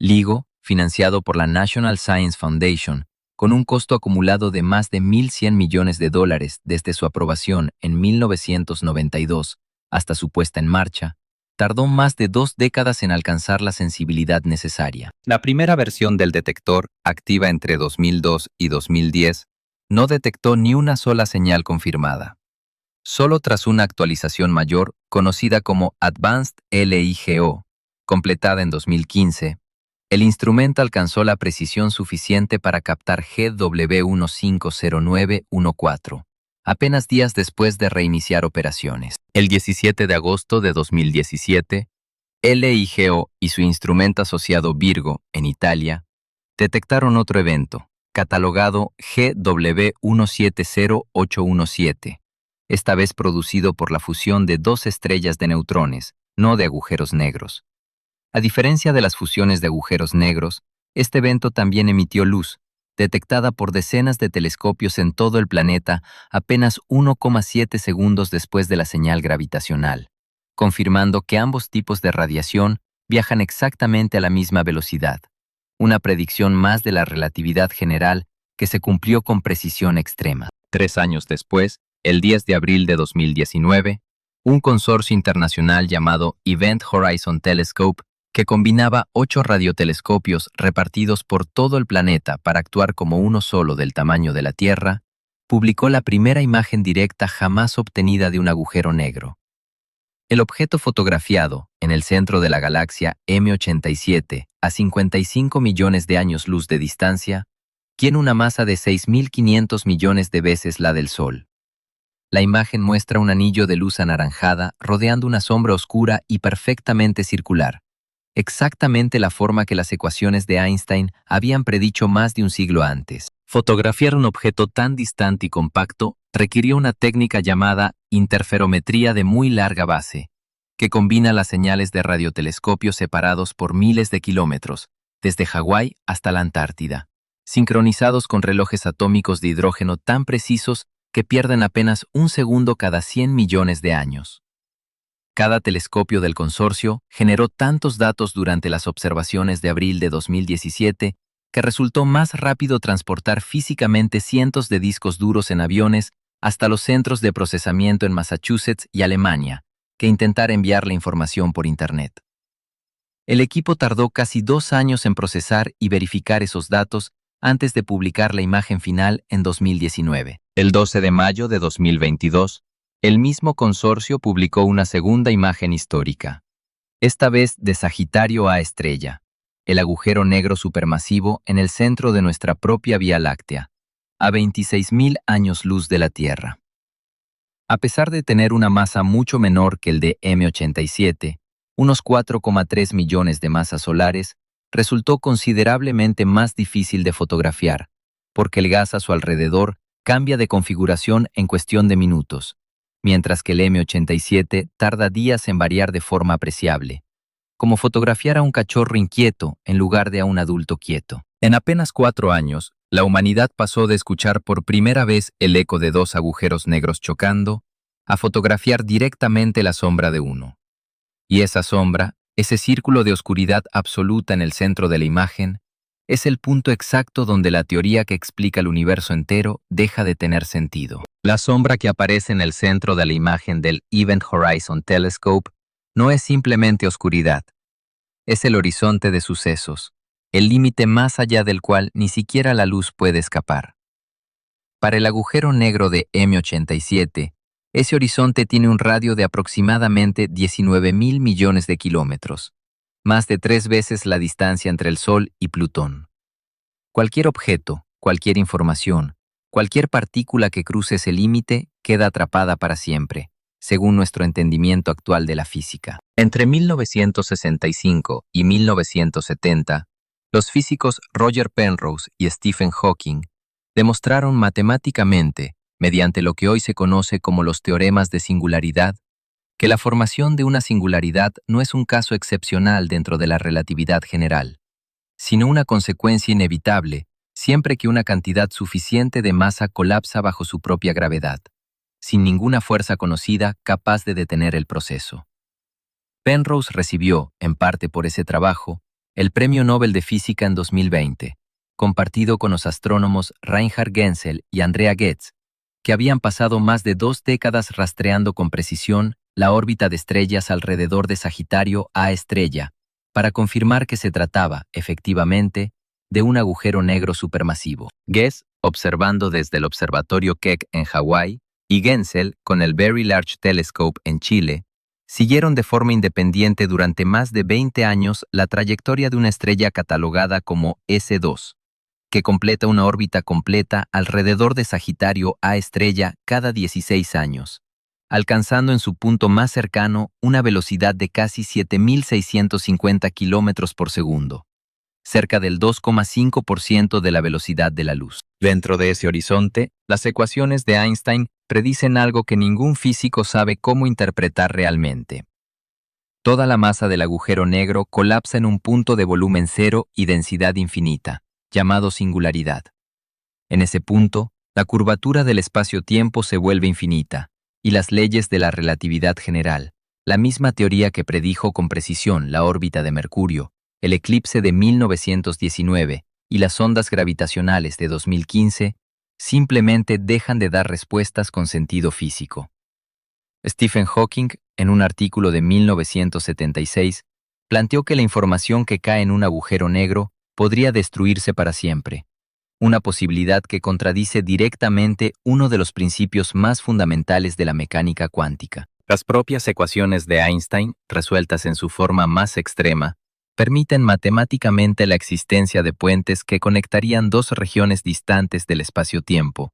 LIGO, financiado por la National Science Foundation, con un costo acumulado de más de $1.100 millones desde su aprobación en 1992 hasta su puesta en marcha, tardó más de 2 décadas en alcanzar la sensibilidad necesaria. La primera versión del detector, activa entre 2002 y 2010, no detectó ni una sola señal confirmada. Solo tras una actualización mayor, conocida como Advanced LIGO, completada en 2015, el instrumento alcanzó la precisión suficiente para captar GW150914, apenas días después de reiniciar operaciones. El 17 de agosto de 2017, LIGO y su instrumento asociado Virgo, en Italia, detectaron otro evento, catalogado GW170817, esta vez producido por la fusión de dos estrellas de neutrones, no de agujeros negros. A diferencia de las fusiones de agujeros negros, este evento también emitió luz, detectada por decenas de telescopios en todo el planeta apenas 1,7 segundos después de la señal gravitacional, confirmando que ambos tipos de radiación viajan exactamente a la misma velocidad, una predicción más de la relatividad general que se cumplió con precisión extrema. 3 años después, el 10 de abril de 2019, un consorcio internacional llamado Event Horizon Telescope, que combinaba 8 radiotelescopios repartidos por todo el planeta para actuar como uno solo del tamaño de la Tierra, publicó la primera imagen directa jamás obtenida de un agujero negro. El objeto fotografiado, en el centro de la galaxia M87, a 55 millones de años luz de distancia, tiene una masa de 6.500 millones de veces la del Sol. La imagen muestra un anillo de luz anaranjada rodeando una sombra oscura y perfectamente circular, exactamente la forma que las ecuaciones de Einstein habían predicho más de un siglo antes. Fotografiar un objeto tan distante y compacto requirió una técnica llamada interferometría de muy larga base, que combina las señales de radiotelescopios separados por miles de kilómetros, desde Hawái hasta la Antártida, sincronizados con relojes atómicos de hidrógeno tan precisos que pierden apenas un segundo cada 100 millones de años. Cada telescopio del consorcio generó tantos datos durante las observaciones de abril de 2017 que resultó más rápido transportar físicamente cientos de discos duros en aviones hasta los centros de procesamiento en Massachusetts y Alemania que intentar enviar la información por Internet. El equipo tardó casi 2 años en procesar y verificar esos datos antes de publicar la imagen final en 2019. El 12 de mayo de 2022, el mismo consorcio publicó una segunda imagen histórica, esta vez de Sagitario A estrella, el agujero negro supermasivo en el centro de nuestra propia Vía Láctea, a 26.000 años luz de la Tierra. A pesar de tener una masa mucho menor que el de M87, unos 4,3 millones de masas solares, resultó considerablemente más difícil de fotografiar, porque el gas a su alrededor cambia de configuración en cuestión de minutos, mientras que el M87 tarda días en variar de forma apreciable, como fotografiar a un cachorro inquieto en lugar de a un adulto quieto. En apenas 4 años, la humanidad pasó de escuchar por primera vez el eco de 2 agujeros negros chocando a fotografiar directamente la sombra de uno. Y esa sombra, ese círculo de oscuridad absoluta en el centro de la imagen, es el punto exacto donde la teoría que explica el universo entero deja de tener sentido. La sombra que aparece en el centro de la imagen del Event Horizon Telescope no es simplemente oscuridad. Es el horizonte de sucesos, el límite más allá del cual ni siquiera la luz puede escapar. Para el agujero negro de M87, ese horizonte tiene un radio de aproximadamente 19.000 millones de kilómetros, más de 3 veces la distancia entre el Sol y Plutón. Cualquier objeto, cualquier información, cualquier partícula que cruce ese límite queda atrapada para siempre, según nuestro entendimiento actual de la física. Entre 1965 y 1970, los físicos Roger Penrose y Stephen Hawking demostraron matemáticamente, mediante lo que hoy se conoce como los teoremas de singularidad, que la formación de una singularidad no es un caso excepcional dentro de la relatividad general, sino una consecuencia inevitable siempre que una cantidad suficiente de masa colapsa bajo su propia gravedad, sin ninguna fuerza conocida capaz de detener el proceso. Penrose recibió, en parte por ese trabajo, el Premio Nobel de Física en 2020, compartido con los astrónomos Reinhard Genzel y Andrea Ghez, que habían pasado más de 2 décadas rastreando con precisión la órbita de estrellas alrededor de Sagitario A estrella, para confirmar que se trataba, efectivamente, de un agujero negro supermasivo. Guess, observando desde el observatorio Keck en Hawái, y Gensel, con el Very Large Telescope en Chile, siguieron de forma independiente durante más de 20 años la trayectoria de una estrella catalogada como S2, que completa una órbita completa alrededor de Sagitario A estrella cada 16 años, alcanzando en su punto más cercano una velocidad de casi 7.650 kilómetros por segundo, cerca del 2,5% de la velocidad de la luz. Dentro de ese horizonte, las ecuaciones de Einstein predicen algo que ningún físico sabe cómo interpretar realmente. Toda la masa del agujero negro colapsa en un punto de volumen cero y densidad infinita, llamado singularidad. En ese punto, la curvatura del espacio-tiempo se vuelve infinita, y las leyes de la relatividad general, la misma teoría que predijo con precisión la órbita de Mercurio, el eclipse de 1919 y las ondas gravitacionales de 2015, simplemente dejan de dar respuestas con sentido físico. Stephen Hawking, en un artículo de 1976, planteó que la información que cae en un agujero negro podría destruirse para siempre, una posibilidad que contradice directamente uno de los principios más fundamentales de la mecánica cuántica. Las propias ecuaciones de Einstein, resueltas en su forma más extrema, permiten matemáticamente la existencia de puentes que conectarían dos regiones distantes del espacio-tiempo,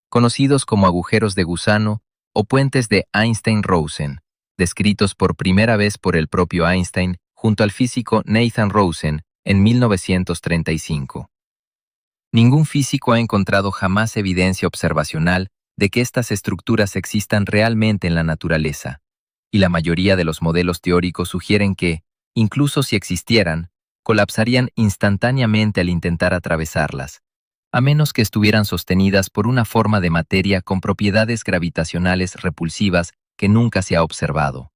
conocidos como agujeros de gusano o puentes de Einstein-Rosen, descritos por primera vez por el propio Einstein junto al físico Nathan Rosen en 1935. Ningún físico ha encontrado jamás evidencia observacional de que estas estructuras existan realmente en la naturaleza, y la mayoría de los modelos teóricos sugieren que, incluso si existieran, colapsarían instantáneamente al intentar atravesarlas, a menos que estuvieran sostenidas por una forma de materia con propiedades gravitacionales repulsivas que nunca se ha observado.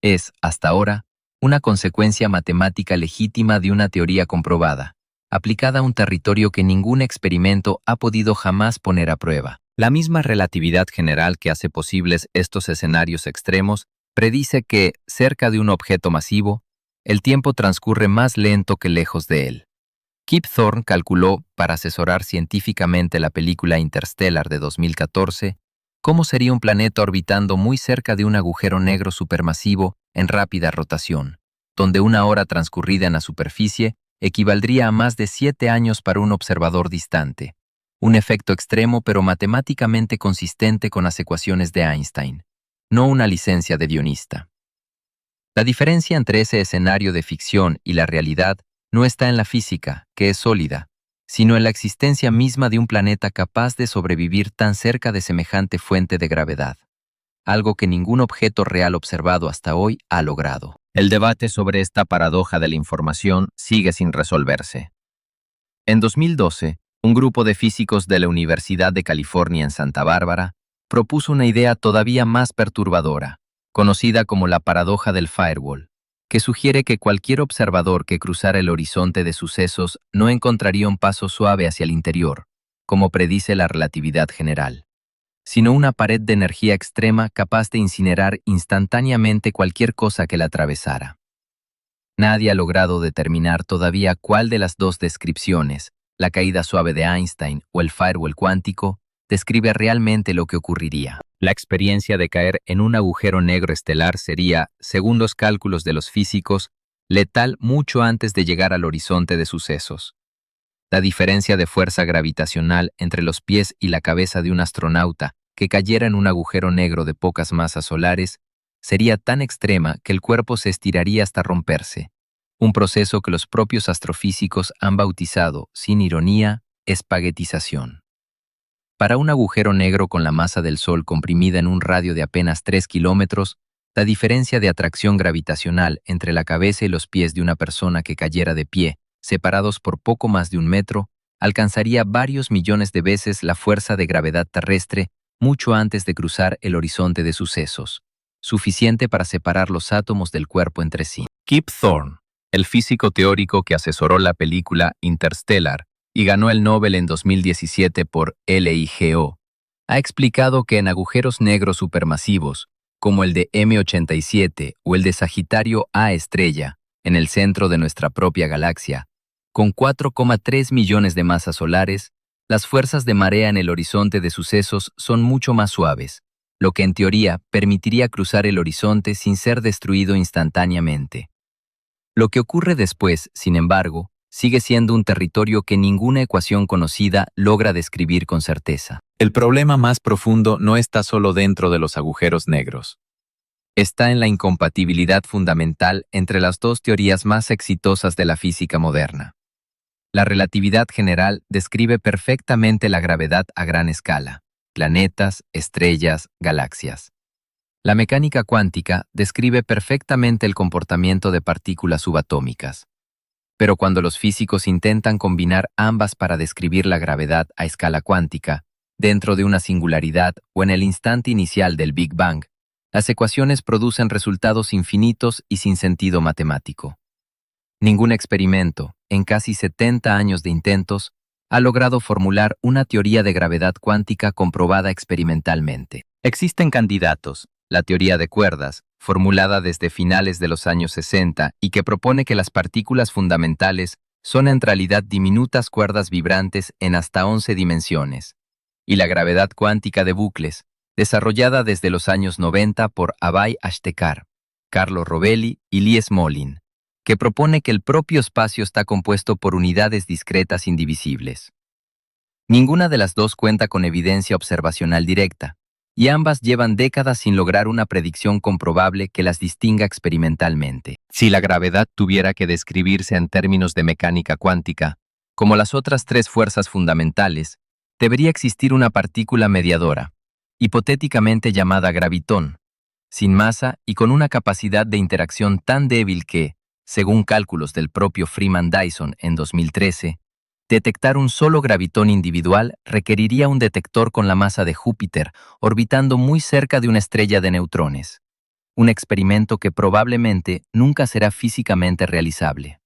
Es, hasta ahora, una consecuencia matemática legítima de una teoría comprobada, aplicada a un territorio que ningún experimento ha podido jamás poner a prueba. La misma relatividad general que hace posibles estos escenarios extremos predice que, cerca de un objeto masivo, el tiempo transcurre más lento que lejos de él. Kip Thorne calculó, para asesorar científicamente la película Interstellar de 2014, cómo sería un planeta orbitando muy cerca de un agujero negro supermasivo en rápida rotación, donde una hora transcurrida en la superficie equivaldría a más de 7 años para un observador distante. Un efecto extremo pero matemáticamente consistente con las ecuaciones de Einstein, no una licencia de guionista. La diferencia entre ese escenario de ficción y la realidad no está en la física, que es sólida, sino en la existencia misma de un planeta capaz de sobrevivir tan cerca de semejante fuente de gravedad, algo que ningún objeto real observado hasta hoy ha logrado. El debate sobre esta paradoja de la información sigue sin resolverse. En 2012, un grupo de físicos de la Universidad de California en Santa Bárbara propuso una idea todavía más perturbadora, conocida como la paradoja del firewall, que sugiere que cualquier observador que cruzara el horizonte de sucesos no encontraría un paso suave hacia el interior, como predice la relatividad general, sino una pared de energía extrema capaz de incinerar instantáneamente cualquier cosa que la atravesara. Nadie ha logrado determinar todavía cuál de las dos descripciones, la caída suave de Einstein o el firewall cuántico, describe realmente lo que ocurriría. La experiencia de caer en un agujero negro estelar sería, según los cálculos de los físicos, letal mucho antes de llegar al horizonte de sucesos. La diferencia de fuerza gravitacional entre los pies y la cabeza de un astronauta que cayera en un agujero negro de pocas masas solares sería tan extrema que el cuerpo se estiraría hasta romperse, un proceso que los propios astrofísicos han bautizado, sin ironía, espaguetización. Para un agujero negro con la masa del Sol comprimida en un radio de apenas 3 kilómetros, la diferencia de atracción gravitacional entre la cabeza y los pies de una persona que cayera de pie, separados por poco más de 1 metro, alcanzaría varios millones de veces la fuerza de gravedad terrestre mucho antes de cruzar el horizonte de sucesos, suficiente para separar los átomos del cuerpo entre sí. Kip Thorne, el físico teórico que asesoró la película Interstellar y ganó el Nobel en 2017 por LIGO, ha explicado que en agujeros negros supermasivos, como el de M87 o el de Sagitario A estrella, en el centro de nuestra propia galaxia, con 4,3 millones de masas solares, las fuerzas de marea en el horizonte de sucesos son mucho más suaves, lo que en teoría permitiría cruzar el horizonte sin ser destruido instantáneamente. Lo que ocurre después, sin embargo, sigue siendo un territorio que ninguna ecuación conocida logra describir con certeza. El problema más profundo no está solo dentro de los agujeros negros. Está en la incompatibilidad fundamental entre las dos teorías más exitosas de la física moderna. La relatividad general describe perfectamente la gravedad a gran escala, planetas, estrellas, galaxias. La mecánica cuántica describe perfectamente el comportamiento de partículas subatómicas. Pero cuando los físicos intentan combinar ambas para describir la gravedad a escala cuántica, dentro de una singularidad o en el instante inicial del Big Bang, las ecuaciones producen resultados infinitos y sin sentido matemático. Ningún experimento, en casi 70 años de intentos, ha logrado formular una teoría de gravedad cuántica comprobada experimentalmente. Existen candidatos, la teoría de cuerdas, formulada desde finales de los años 60 y que propone que las partículas fundamentales son en realidad diminutas cuerdas vibrantes en hasta 11 dimensiones, y la gravedad cuántica de bucles, desarrollada desde los años 90 por Abhay Ashtekar, Carlo Rovelli y Lee Smolin, que propone que el propio espacio está compuesto por unidades discretas indivisibles. Ninguna de las dos cuenta con evidencia observacional directa, y ambas llevan décadas sin lograr una predicción comprobable que las distinga experimentalmente. Si la gravedad tuviera que describirse en términos de mecánica cuántica, como las otras tres fuerzas fundamentales, debería existir una partícula mediadora, hipotéticamente llamada gravitón, sin masa y con una capacidad de interacción tan débil que, según cálculos del propio Freeman Dyson en 2013, detectar un solo gravitón individual requeriría un detector con la masa de Júpiter orbitando muy cerca de una estrella de neutrones, un experimento que probablemente nunca será físicamente realizable.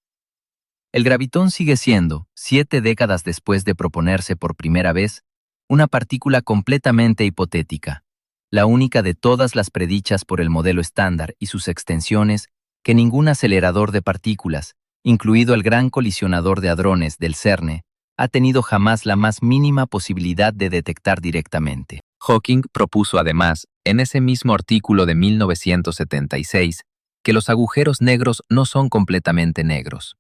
El gravitón sigue siendo, 7 décadas después de proponerse por primera vez, una partícula completamente hipotética, la única de todas las predichas por el modelo estándar y sus extensiones que ningún acelerador de partículas, incluido el Gran Colisionador de Hadrones del CERN, ha tenido jamás la más mínima posibilidad de detectar directamente. Hawking propuso además, en ese mismo artículo de 1976, que los agujeros negros no son completamente negros.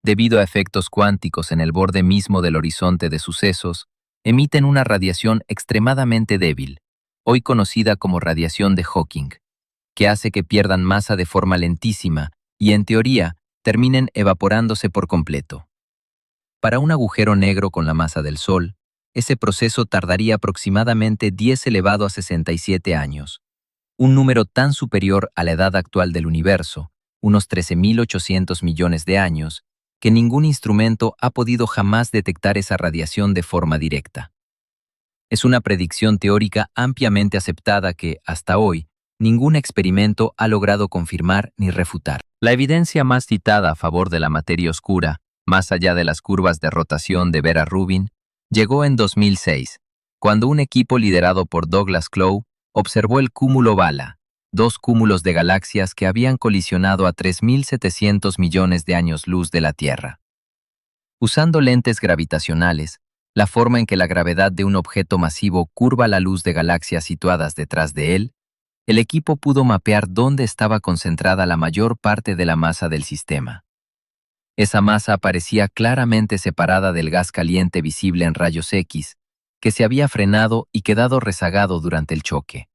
Debido a efectos cuánticos en el borde mismo del horizonte de sucesos, emiten una radiación extremadamente débil, hoy conocida como radiación de Hawking, que hace que pierdan masa de forma lentísima y, en teoría, terminen evaporándose por completo. Para un agujero negro con la masa del Sol, ese proceso tardaría aproximadamente 10 elevado a 67 años, un número tan superior a la edad actual del universo, unos 13.800 millones de años, que ningún instrumento ha podido jamás detectar esa radiación de forma directa. Es una predicción teórica ampliamente aceptada que, hasta hoy, ningún experimento ha logrado confirmar ni refutar. La evidencia más citada a favor de la materia oscura, más allá de las curvas de rotación de Vera Rubin, llegó en 2006, cuando un equipo liderado por Douglas Clow observó el cúmulo Bala, 2 cúmulos de galaxias que habían colisionado a 3.700 millones de años luz de la Tierra. Usando lentes gravitacionales, la forma en que la gravedad de un objeto masivo curva la luz de galaxias situadas detrás de él, el equipo pudo mapear dónde estaba concentrada la mayor parte de la masa del sistema. Esa masa aparecía claramente separada del gas caliente visible en rayos X, que se había frenado y quedado rezagado durante el choque.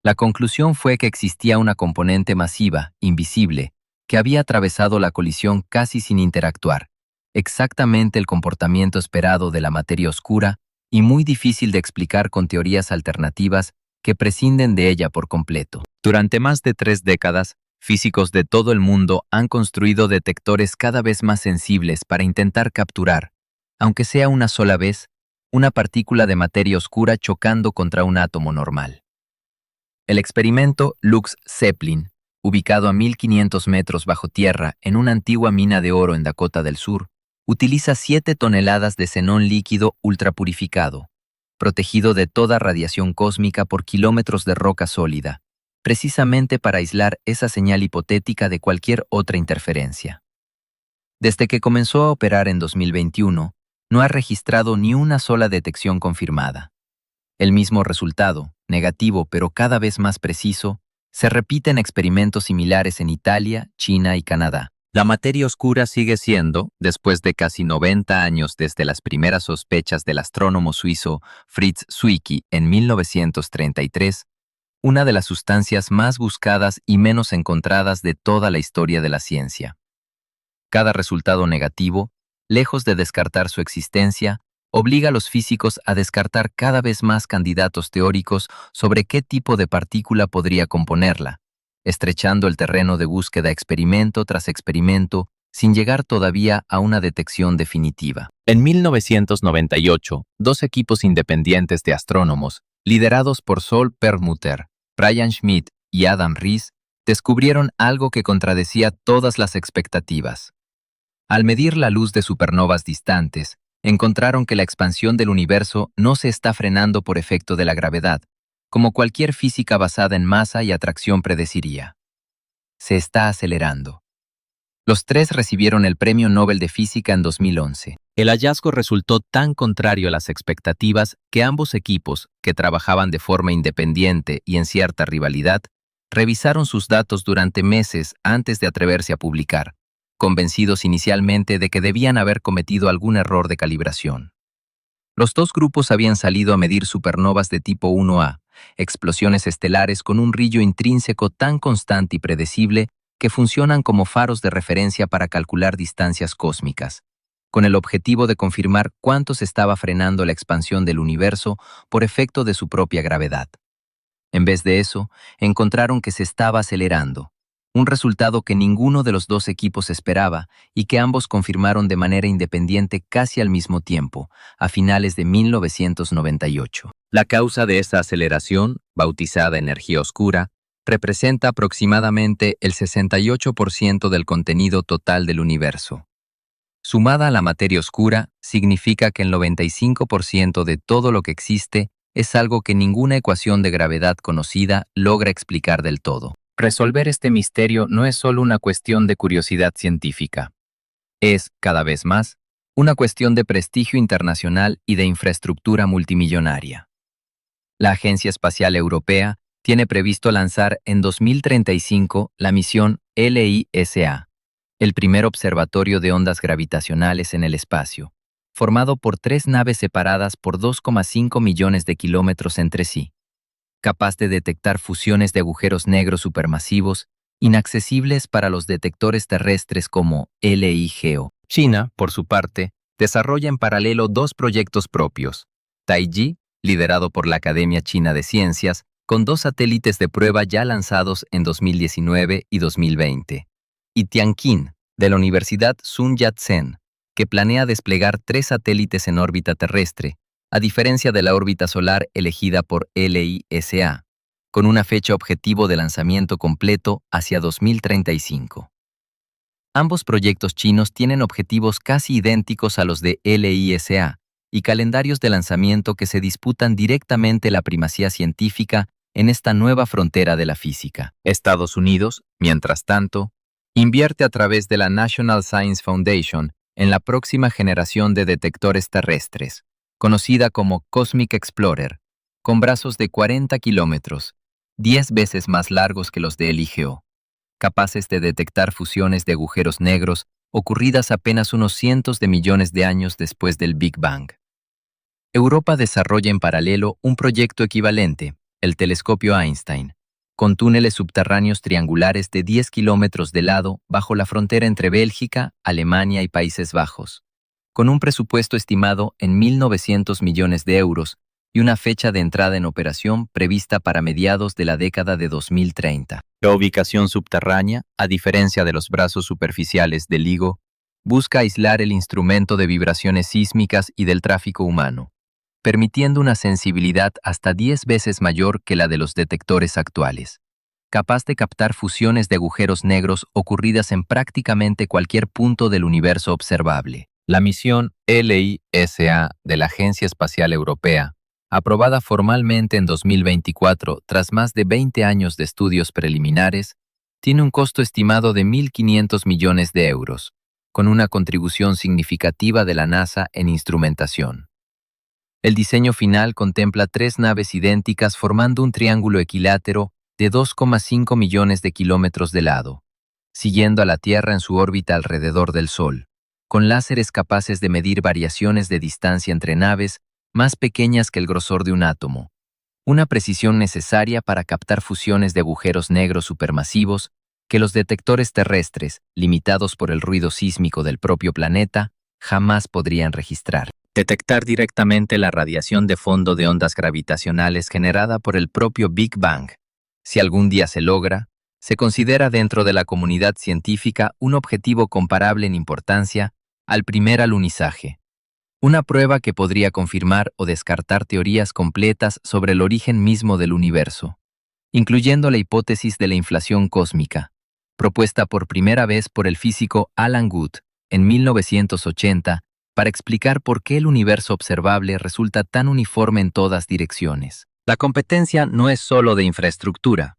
La conclusión fue que existía una componente masiva, invisible, que había atravesado la colisión casi sin interactuar, exactamente el comportamiento esperado de la materia oscura y muy difícil de explicar con teorías alternativas que prescinden de ella por completo. Durante más de 3 décadas, físicos de todo el mundo han construido detectores cada vez más sensibles para intentar capturar, aunque sea una sola vez, una partícula de materia oscura chocando contra un átomo normal. El experimento Lux Zeppelin, ubicado a 1.500 metros bajo tierra en una antigua mina de oro en Dakota del Sur, utiliza 7 toneladas de xenón líquido ultrapurificado, protegido de toda radiación cósmica por kilómetros de roca sólida, precisamente para aislar esa señal hipotética de cualquier otra interferencia. Desde que comenzó a operar en 2021, no ha registrado ni una sola detección confirmada. El mismo resultado, negativo pero cada vez más preciso, se repite en experimentos similares en Italia, China y Canadá. La materia oscura sigue siendo, después de casi 90 años desde las primeras sospechas del astrónomo suizo Fritz Zwicky en 1933, una de las sustancias más buscadas y menos encontradas de toda la historia de la ciencia. Cada resultado negativo, lejos de descartar su existencia, obliga a los físicos a descartar cada vez más candidatos teóricos sobre qué tipo de partícula podría componerla, estrechando el terreno de búsqueda experimento tras experimento, sin llegar todavía a una detección definitiva. En 1998, dos equipos independientes de astrónomos, liderados por Sol Perlmutter, Brian Schmidt y Adam Riess, descubrieron algo que contradecía todas las expectativas. Al medir la luz de supernovas distantes, encontraron que la expansión del universo no se está frenando por efecto de la gravedad, como cualquier física basada en masa y atracción predeciría. Se está acelerando. Los tres recibieron el Premio Nobel de Física en 2011. El hallazgo resultó tan contrario a las expectativas que ambos equipos, que trabajaban de forma independiente y en cierta rivalidad, revisaron sus datos durante meses antes de atreverse a publicar, convencidos inicialmente de que debían haber cometido algún error de calibración. Los dos grupos habían salido a medir supernovas de tipo 1A, explosiones estelares con un brillo intrínseco tan constante y predecible que funcionan como faros de referencia para calcular distancias cósmicas, con el objetivo de confirmar cuánto se estaba frenando la expansión del universo por efecto de su propia gravedad. En vez de eso, encontraron que se estaba acelerando, un resultado que ninguno de los dos equipos esperaba y que ambos confirmaron de manera independiente casi al mismo tiempo, a finales de 1998. La causa de esa aceleración, bautizada energía oscura, representa aproximadamente el 68% del contenido total del universo. Sumada a la materia oscura, significa que el 95% de todo lo que existe es algo que ninguna ecuación de gravedad conocida logra explicar del todo. Resolver este misterio no es solo una cuestión de curiosidad científica. Es, cada vez más, una cuestión de prestigio internacional y de infraestructura multimillonaria. La Agencia Espacial Europea tiene previsto lanzar en 2035 la misión LISA, el primer observatorio de ondas gravitacionales en el espacio, formado por 3 naves separadas por 2,5 millones de kilómetros entre sí, capaz de detectar fusiones de agujeros negros supermasivos inaccesibles para los detectores terrestres como LIGO. China, por su parte, desarrolla en paralelo 2 proyectos propios: Taiji, liderado por la Academia China de Ciencias, con 2 satélites de prueba ya lanzados en 2019 y 2020, y Tianqin, de la Universidad Sun Yat-sen, que planea desplegar 3 satélites en órbita terrestre, a diferencia de la órbita solar elegida por LISA, con una fecha objetivo de lanzamiento completo hacia 2035. Ambos proyectos chinos tienen objetivos casi idénticos a los de LISA y calendarios de lanzamiento que se disputan directamente la primacía científica en esta nueva frontera de la física. Estados Unidos, mientras tanto, invierte a través de la National Science Foundation en la próxima generación de detectores terrestres, conocida como Cosmic Explorer, con brazos de 40 kilómetros, 10 veces más largos que los de LIGO, capaces de detectar fusiones de agujeros negros ocurridas apenas unos cientos de millones de años después del Big Bang. Europa desarrolla en paralelo un proyecto equivalente, el telescopio Einstein, con túneles subterráneos triangulares de 10 kilómetros de lado bajo la frontera entre Bélgica, Alemania y Países Bajos, con un presupuesto estimado en 1.900 millones de euros y una fecha de entrada en operación prevista para mediados de la década de 2030. La ubicación subterránea, a diferencia de los brazos superficiales del LIGO, busca aislar el instrumento de vibraciones sísmicas y del tráfico humano, permitiendo una sensibilidad hasta 10 veces mayor que la de los detectores actuales, capaz de captar fusiones de agujeros negros ocurridas en prácticamente cualquier punto del universo observable. La misión LISA de la Agencia Espacial Europea aprobada formalmente en 2024 tras más de 20 años de estudios preliminares, tiene un costo estimado de 1.500 millones de euros, con una contribución significativa de la NASA en instrumentación. El diseño final contempla 3 naves idénticas formando un triángulo equilátero de 2,5 millones de kilómetros de lado, siguiendo a la Tierra en su órbita alrededor del Sol, con láseres capaces de medir variaciones de distancia entre naves más pequeñas que el grosor de un átomo, una precisión necesaria para captar fusiones de agujeros negros supermasivos que los detectores terrestres, limitados por el ruido sísmico del propio planeta, jamás podrían registrar. Detectar directamente la radiación de fondo de ondas gravitacionales generada por el propio Big Bang. Si algún día se logra, se considera dentro de la comunidad científica un objetivo comparable en importancia al primer alunizaje. Una prueba que podría confirmar o descartar teorías completas sobre el origen mismo del universo, incluyendo la hipótesis de la inflación cósmica, propuesta por primera vez por el físico Alan Guth en 1980 para explicar por qué el universo observable resulta tan uniforme en todas direcciones. La competencia no es solo de infraestructura,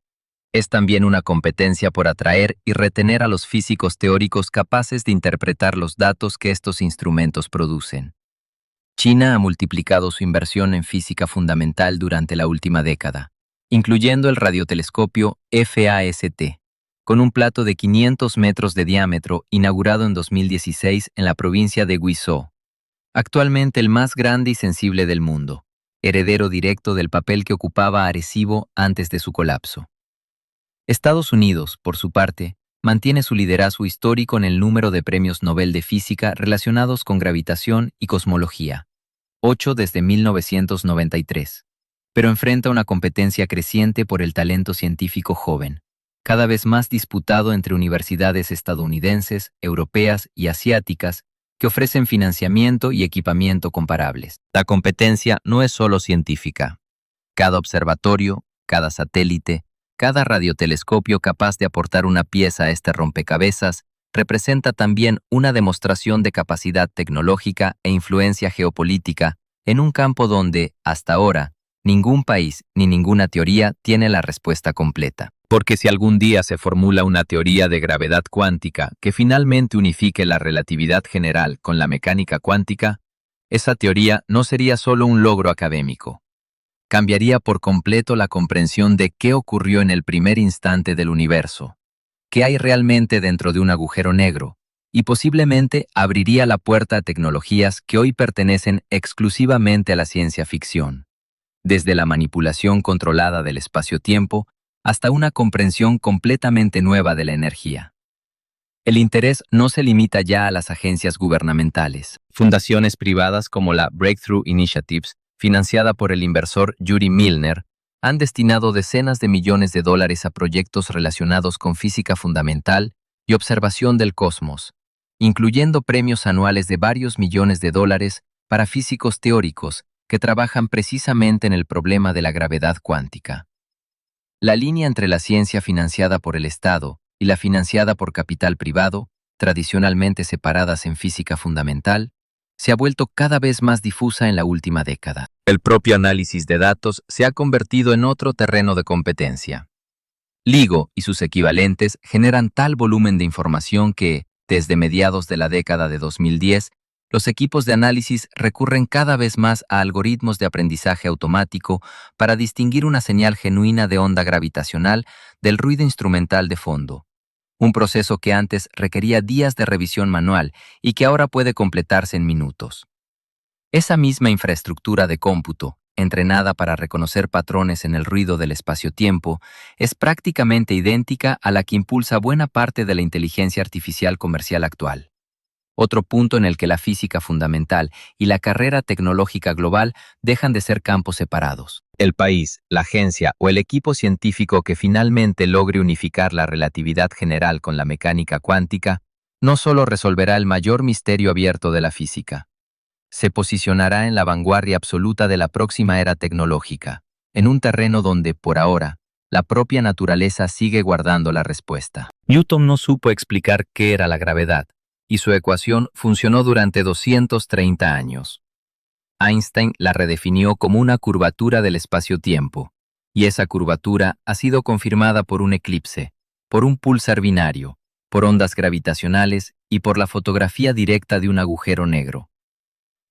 es también una competencia por atraer y retener a los físicos teóricos capaces de interpretar los datos que estos instrumentos producen. China ha multiplicado su inversión en física fundamental durante la última década, incluyendo el radiotelescopio FAST, con un plato de 500 metros de diámetro inaugurado en 2016 en la provincia de Guizhou, actualmente el más grande y sensible del mundo, heredero directo del papel que ocupaba Arecibo antes de su colapso. Estados Unidos, por su parte, mantiene su liderazgo histórico en el número de premios Nobel de Física relacionados con gravitación y cosmología, 8 desde 1993, pero enfrenta una competencia creciente por el talento científico joven, cada vez más disputado entre universidades estadounidenses, europeas y asiáticas que ofrecen financiamiento y equipamiento comparables. La competencia no es solo científica. Cada observatorio, cada satélite, cada radiotelescopio capaz de aportar una pieza a este rompecabezas representa también una demostración de capacidad tecnológica e influencia geopolítica en un campo donde, hasta ahora, ningún país ni ninguna teoría tiene la respuesta completa. Porque si algún día se formula una teoría de gravedad cuántica que finalmente unifique la relatividad general con la mecánica cuántica, esa teoría no sería solo un logro académico. Cambiaría por completo la comprensión de qué ocurrió en el primer instante del universo, qué hay realmente dentro de un agujero negro, y posiblemente abriría la puerta a tecnologías que hoy pertenecen exclusivamente a la ciencia ficción, desde la manipulación controlada del espacio-tiempo hasta una comprensión completamente nueva de la energía. El interés no se limita ya a las agencias gubernamentales. Fundaciones privadas como la Breakthrough Initiatives, financiada por el inversor Yuri Milner, han destinado decenas de millones de dólares a proyectos relacionados con física fundamental y observación del cosmos, incluyendo premios anuales de varios millones de dólares para físicos teóricos que trabajan precisamente en el problema de la gravedad cuántica. La línea entre la ciencia financiada por el Estado y la financiada por capital privado, tradicionalmente separadas en física fundamental, se ha vuelto cada vez más difusa en la última década. El propio análisis de datos se ha convertido en otro terreno de competencia. LIGO y sus equivalentes generan tal volumen de información que, desde mediados de la década de 2010, los equipos de análisis recurren cada vez más a algoritmos de aprendizaje automático para distinguir una señal genuina de onda gravitacional del ruido instrumental de fondo, un proceso que antes requería días de revisión manual y que ahora puede completarse en minutos. Esa misma infraestructura de cómputo, entrenada para reconocer patrones en el ruido del espacio-tiempo, es prácticamente idéntica a la que impulsa buena parte de la inteligencia artificial comercial actual. Otro punto en el que la física fundamental y la carrera tecnológica global dejan de ser campos separados. El país, la agencia o el equipo científico que finalmente logre unificar la relatividad general con la mecánica cuántica, no solo resolverá el mayor misterio abierto de la física, se posicionará en la vanguardia absoluta de la próxima era tecnológica, en un terreno donde, por ahora, la propia naturaleza sigue guardando la respuesta. Newton no supo explicar qué era la gravedad, y su ecuación funcionó durante 230 años. Einstein la redefinió como una curvatura del espacio-tiempo, y esa curvatura ha sido confirmada por un eclipse, por un púlsar binario, por ondas gravitacionales y por la fotografía directa de un agujero negro.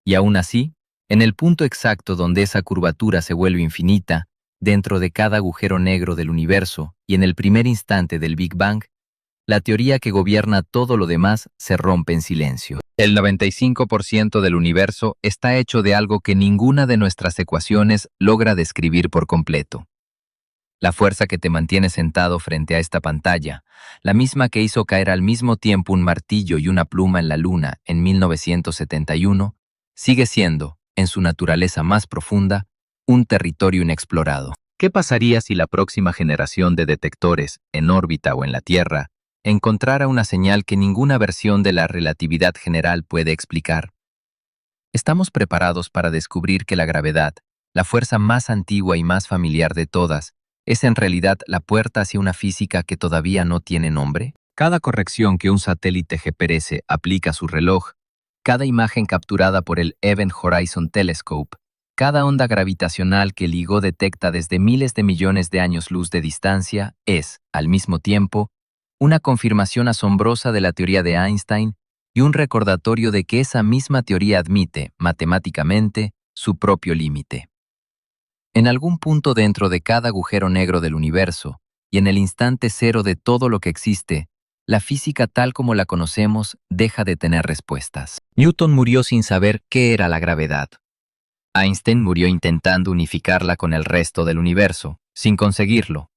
Y aún así, en el punto exacto donde esa curvatura se vuelve infinita, dentro de cada agujero negro del universo y en el primer instante del Big Bang, la teoría que gobierna todo lo demás se rompe en silencio. El 95% del universo está hecho de algo que ninguna de nuestras ecuaciones logra describir por completo. La fuerza que te mantiene sentado frente a esta pantalla, la misma que hizo caer al mismo tiempo un martillo y una pluma en la Luna en 1971, sigue siendo, en su naturaleza más profunda, un territorio inexplorado. ¿Qué pasaría si la próxima generación de detectores, en órbita o en la Tierra, encontrara una señal que ninguna versión de la relatividad general puede explicar? ¿Estamos preparados para descubrir que la gravedad, la fuerza más antigua y más familiar de todas, es en realidad la puerta hacia una física que todavía no tiene nombre? Cada corrección que un satélite GPS aplica a su reloj, cada imagen capturada por el Event Horizon Telescope, cada onda gravitacional que el LIGO detecta desde miles de millones de años luz de distancia es, al mismo tiempo, una confirmación asombrosa de la teoría de Einstein y un recordatorio de que esa misma teoría admite, matemáticamente, su propio límite. En algún punto dentro de cada agujero negro del universo, y en el instante cero de todo lo que existe, la física tal como la conocemos deja de tener respuestas. Newton murió sin saber qué era la gravedad. Einstein murió intentando unificarla con el resto del universo, sin conseguirlo.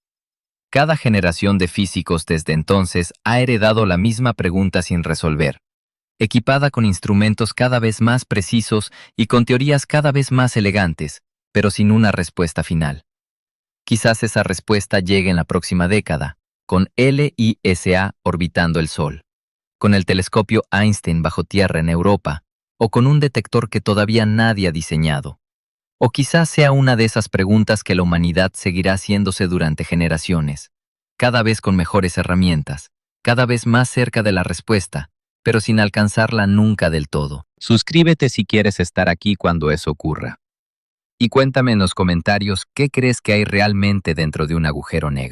Cada generación de físicos desde entonces ha heredado la misma pregunta sin resolver, equipada con instrumentos cada vez más precisos y con teorías cada vez más elegantes, pero sin una respuesta final. Quizás esa respuesta llegue en la próxima década, con LISA orbitando el Sol, con el telescopio Einstein bajo tierra en Europa, o con un detector que todavía nadie ha diseñado. O quizás sea una de esas preguntas que la humanidad seguirá haciéndose durante generaciones, cada vez con mejores herramientas, cada vez más cerca de la respuesta, pero sin alcanzarla nunca del todo. Suscríbete si quieres estar aquí cuando eso ocurra. Y cuéntame en los comentarios qué crees que hay realmente dentro de un agujero negro.